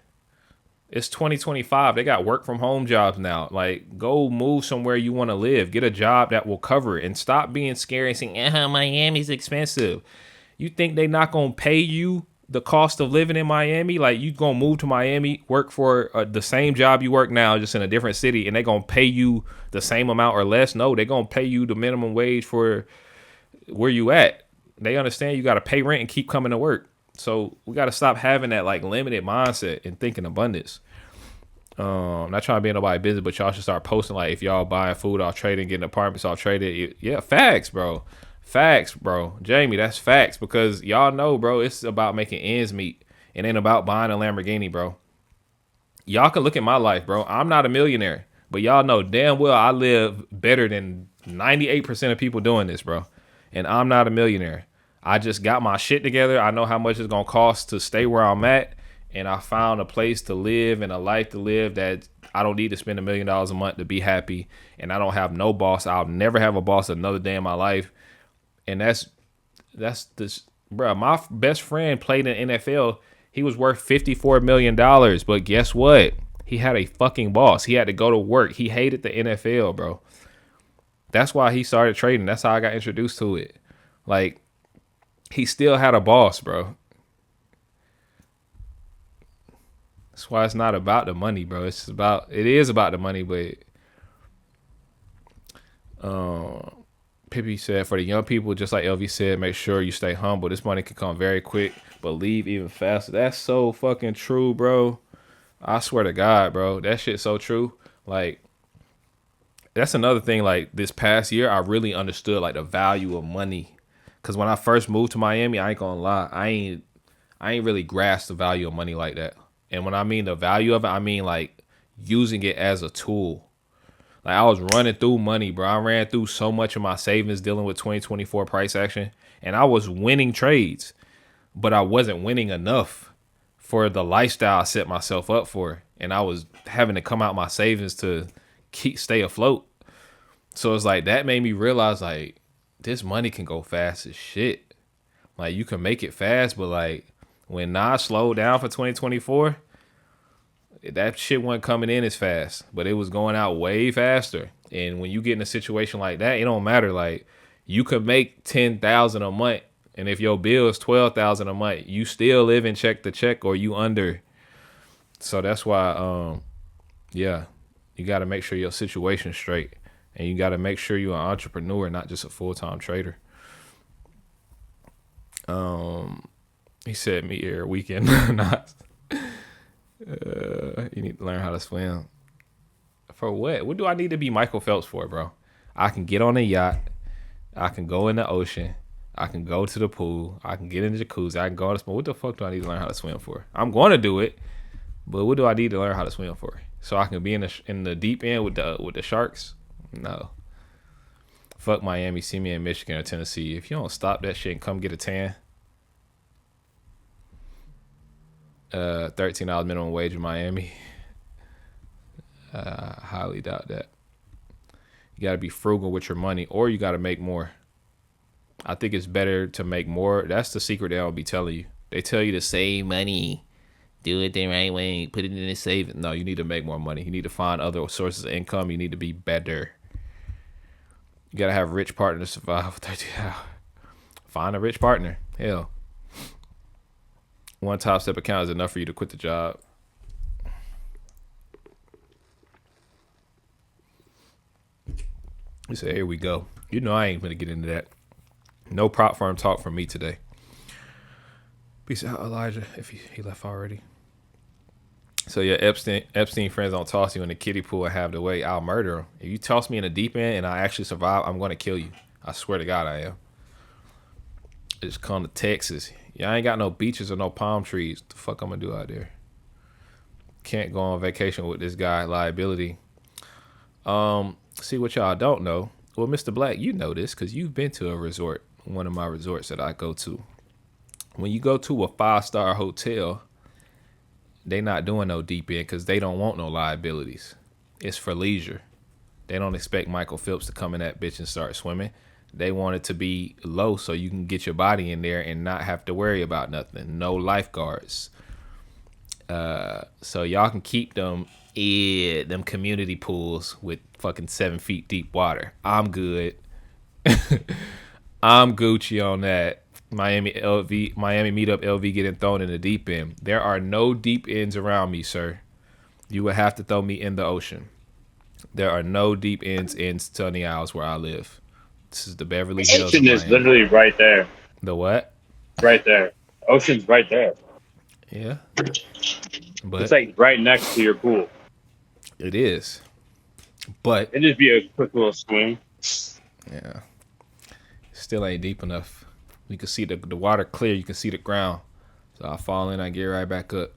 It's 2025. They got work from home jobs now. Like, go move somewhere you want to live. Get a job that will cover it and stop being scary and saying, Miami's expensive. You think they not going to pay you the cost of living in Miami? Like, you going to move to Miami, work for the same job you work now, just in a different city, and they going to pay you the same amount or less? No, they going to pay you the minimum wage for where you at. They understand you got to pay rent and keep coming to work. So we got to stop having that like limited mindset and thinking abundance. Not trying to be in nobody's business, but y'all should start posting like if y'all buying food off trading, getting apartments off traded. Yeah, facts, bro. Facts, bro. Jamie, that's facts because y'all know, bro, it's about making ends meet. It ain't about buying a Lamborghini, bro. Y'all can look at my life, bro. I'm not a millionaire, but y'all know damn well I live better than 98% of people doing this, bro. And I'm not a millionaire. I just got my shit together. I know how much it's going to cost to stay where I'm at. And I found a place to live and a life to live that I don't need to spend $1 million a month to be happy. And I don't have no boss. I'll never have a boss another day in my life. And that's this, bro. My best friend played in NFL. He was worth $54 million. But guess what? He had a fucking boss. He had to go to work. He hated the NFL, bro. That's why he started trading. That's how I got introduced to it. Like, he still had a boss, bro. That's why it's not about the money, bro. It is about the money, but Pippi said for the young people, just like LV said, make sure you stay humble. This money can come very quick, but leave even faster. That's so fucking true, bro. I swear to God, bro. That shit's so true. Like, that's another thing. Like, this past year, I really understood like the value of money. Cause when I first moved to Miami, I ain't gonna lie, I ain't really grasped the value of money like that. And when I mean the value of it, I mean like using it as a tool. Like, I was running through money, bro. I ran through so much of my savings dealing with 2024 price action, and I was winning trades, but I wasn't winning enough for the lifestyle I set myself up for, and I was having to come out my savings to stay afloat. So it's like that made me realize like, this money can go fast as shit. Like, you can make it fast, but like when Nas slowed down for 2024, that shit wasn't coming in as fast, but it was going out way faster. And when you get in a situation like that, it don't matter. Like, you could make $10,000 a month, and if your bill is $12,000 a month, you still live in check to check or you under. So that's why, yeah, you got to make sure your situation's straight. And you got to make sure you're an entrepreneur, not just a full-time trader. He said me every weekend. Not. You need to learn how to swim. For what? What do I need to be Michael Phelps for, bro? I can get on a yacht. I can go in the ocean. I can go to the pool. I can get in the jacuzzi. I can go to swim. What the fuck do I need to learn how to swim for? I'm going to do it, but what do I need to learn how to swim for? So I can be in the deep end with the sharks? No. Fuck Miami, see me in Michigan or Tennessee. If you don't stop that shit and come get a tan. $13 minimum wage in Miami. Highly doubt that. You got to be frugal with your money, or you got to make more. I think it's better to make more. That's the secret they don't be telling you. They tell you to save money. Do it the right way. Put it in a savings. No, you need to make more money. You need to find other sources of income. You need to be better. You got to have a rich partner to survive. 30 hours. Find a rich partner. Hell. One top step account is enough for you to quit the job. You say, here we go. You know I ain't going to get into that. No prop firm talk from me today. Peace out, Elijah, if he left already. So yeah, Epstein friends don't toss you in the kiddie pool and have the way. I'll murder him. If you toss me in the deep end and I actually survive, I'm going to kill you. I swear to God I am. Just come to Texas. Y'all ain't got no beaches or no palm trees. What the fuck I'm gonna do out there? Can't go on vacation with this guy. Liability. See what y'all don't know. Well, Mr. Black, you know this because you've been to a resort, one of my resorts that I go to. When you go to a 5-star hotel, they not doing no deep end because they don't want no liabilities. It's for leisure. They don't expect Michael Phelps to come in that bitch and start swimming. They want it to be low so you can get your body in there and not have to worry about nothing. No lifeguards. So y'all can keep them community pools with fucking 7 feet deep water. I'm good. I'm Gucci on that. Miami meetup LV getting thrown in the deep end. There are no deep ends around me, sir. You would have to throw me in the ocean. There are no deep ends in Stony Isles where I live. This is the Beverly Hills of Ocean is Miami. literally right there. The what? Right there. Ocean's right there. Yeah. It's But like right next to your pool. it is. But It'd just be a quick little swim. yeah, still ain't deep enough. You can see the water clear. You can see the ground. So I fall in, I get right back up.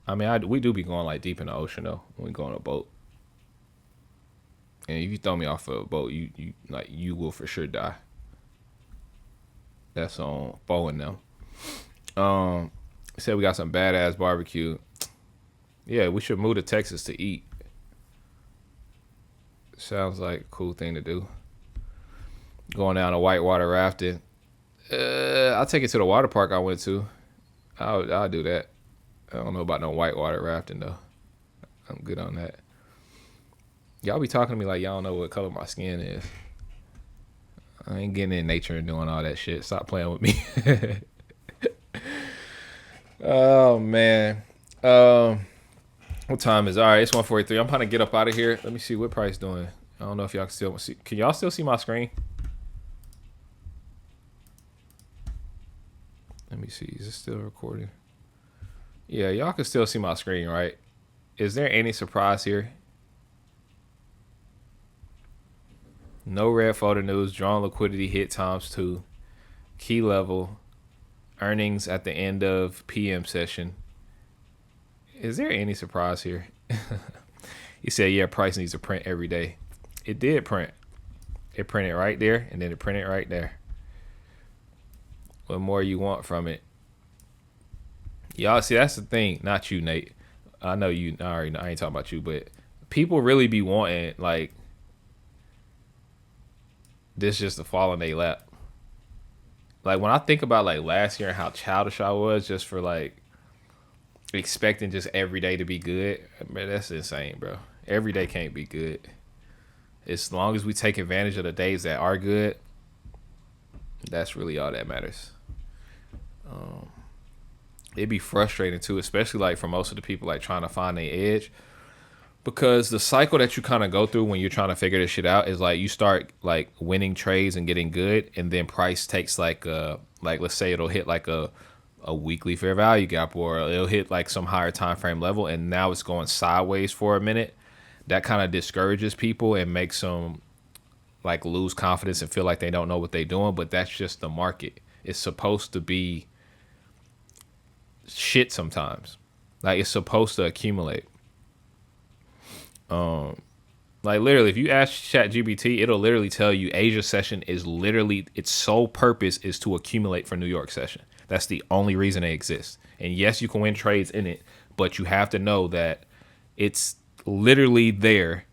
I mean, we do be going like deep in the ocean though when we go on a boat. And if you throw me off of a boat, you will for sure die. That's on Bo and them. Said we got some badass barbecue. Yeah, we should move to Texas to eat. Sounds like a cool thing to do. Going down to whitewater rafting. I'll take it to the water park I went to. I'll do that. I don't know about no whitewater rafting though. I'm good on that. Y'all be talking to me like y'all don't know what color my skin is. I ain't getting in nature and doing all that shit. Stop playing with me. Oh man. What time is it? All right, it's 1:43. I'm trying to get up out of here. Let me see what price doing. I don't know if y'all can still see. Can y'all still see my screen? Let me see. Is it still recording? Yeah, y'all can still see my screen, right? Is there any surprise here? No red photo news. Drawn liquidity hit ×2. Key level. Earnings at the end of PM session. Is there any surprise here? He said, yeah, price needs to print every day. It did print. It printed right there, and then it printed right there. What more you want from it? Y'all see, that's the thing. Not you, Nate. I know you. I already know. I ain't talking about you, but people really be wanting like this just to fall in their lap. Like when I think about like last year and how childish I was just for like expecting just every day to be good, man, that's insane, bro. Every day can't be good. As long as we take advantage of the days that are good, that's really all that matters. It'd be frustrating too, especially like for most of the people like trying to find their edge, because the cycle that you kind of go through when you're trying to figure this shit out is like you start like winning trades and getting good, and then price takes like let's say it'll hit like a weekly fair value gap, or it'll hit like some higher time frame level, and now it's going sideways for a minute. That kind of discourages people and makes them like lose confidence and feel like they don't know what they're doing. But that's just the market. It's supposed to be shit sometimes. Like it's supposed to accumulate. Like literally, if you ask ChatGPT, it'll literally tell you Asia session is literally its sole purpose is to accumulate for New York session. That's the only reason they exist. And yes, you can win trades in it, but you have to know that it's literally there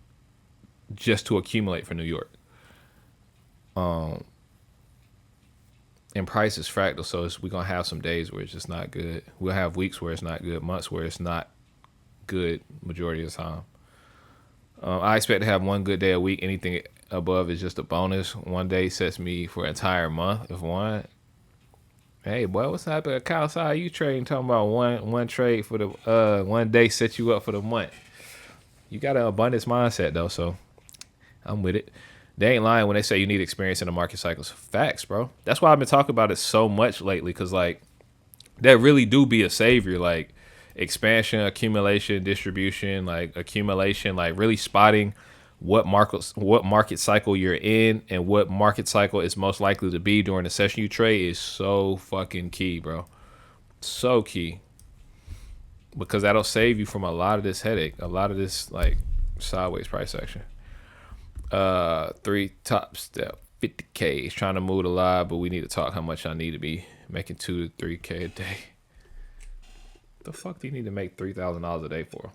just to accumulate for New York. And price is fractal, so we're gonna have some days where it's just not good. We'll have weeks where it's not good, months where it's not good majority of the time. I expect to have one good day a week. Anything above is just a bonus. One day sets me for an entire month. If one, hey boy, what's happening at Kyle? How you trading? Talking about one trade for the one day sets you up for the month. You got an abundance mindset though, so I'm with it. They ain't lying when they say you need experience in the market cycles. Facts, bro. That's why I've been talking about it so much lately, because like that really do be a savior. Like expansion, accumulation, distribution, like accumulation, like really spotting what market cycle you're in and what market cycle is most likely to be during the session you trade is so fucking key, bro. So key. Because that'll save you from a lot of this headache, a lot of this like sideways price action. 3 top step 50K is trying to move the live, but we need to talk how much I need to be making 2 to 3K a day. The fuck do you need to make $3,000 a day for?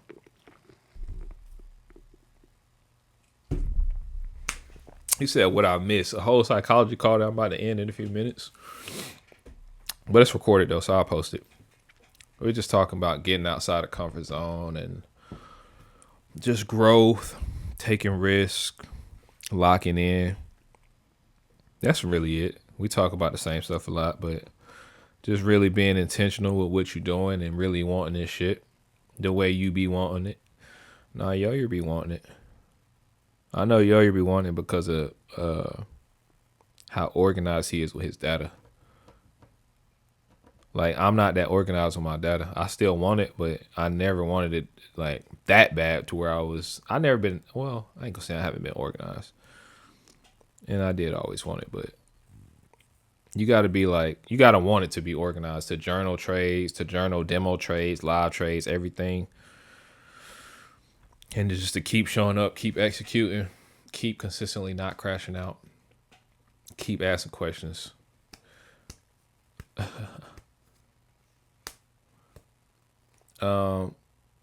He said, what I miss? A whole psychology call that I'm about to end in a few minutes. But it's recorded though, so I'll post it. We're just talking about getting outside the comfort zone and just growth, taking risk, locking in. That's really it. We talk about the same stuff a lot, but just really being intentional with what you're doing and really wanting this shit the way you be wanting it. Nah, Yoyer be wanting it. I know Yoyer be wanting it because of how organized he is with his data. Like, I'm not that organized with my data. I still want it, but I never wanted it like that bad to where I never been, well, I ain't gonna say I haven't been organized. And I did always want it, but you gotta be like, you gotta want it to be organized, to journal trades, to journal demo trades, live trades, everything. And just to keep showing up, keep executing, keep consistently not crashing out, keep asking questions.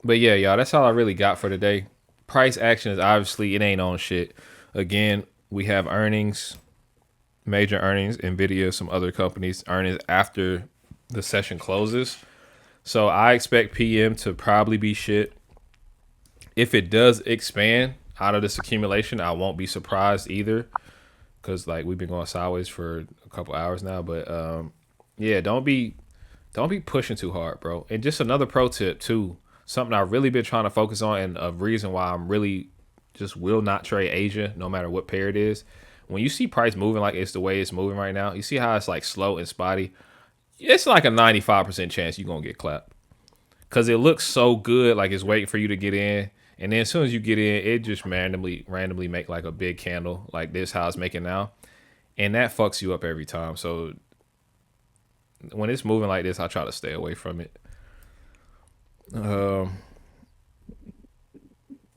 But yeah, y'all, that's all I really got for today. Price action is obviously, it ain't on shit. Again, we have earnings, major earnings, Nvidia, some other companies earnings after the session closes. So I expect PM to probably be shit. If it does expand out of this accumulation, I won't be surprised either, because like we've been going sideways for a couple hours now. But yeah, don't be pushing too hard, bro. And just another pro tip too, something I've really been trying to focus on, and a reason why I'm really just will not trade Asia no matter what pair it is. When you see price moving like it's the way it's moving right now, you see how it's like slow and spotty. It's like a 95% chance you're gonna get clapped, because it looks so good, like it's waiting for you to get in. And then as soon as you get in, it just randomly make like a big candle like this, how it's making now. And that fucks you up every time. So when it's moving like this, I try to stay away from it.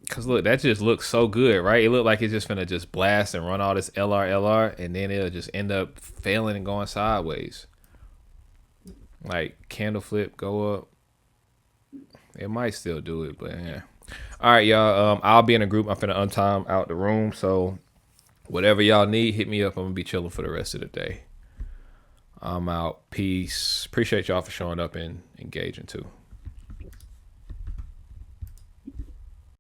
Cause look, that just looks so good, right? It looked like it's just gonna just blast and run all this LR, and then it'll just end up failing and going sideways. Like candle flip, go up. It might still do it, but yeah. All right, y'all. I'll be in a group. I'm finna untime out the room. So whatever y'all need, hit me up. I'm gonna be chilling for the rest of the day. I'm out. Peace. Appreciate y'all for showing up and engaging too.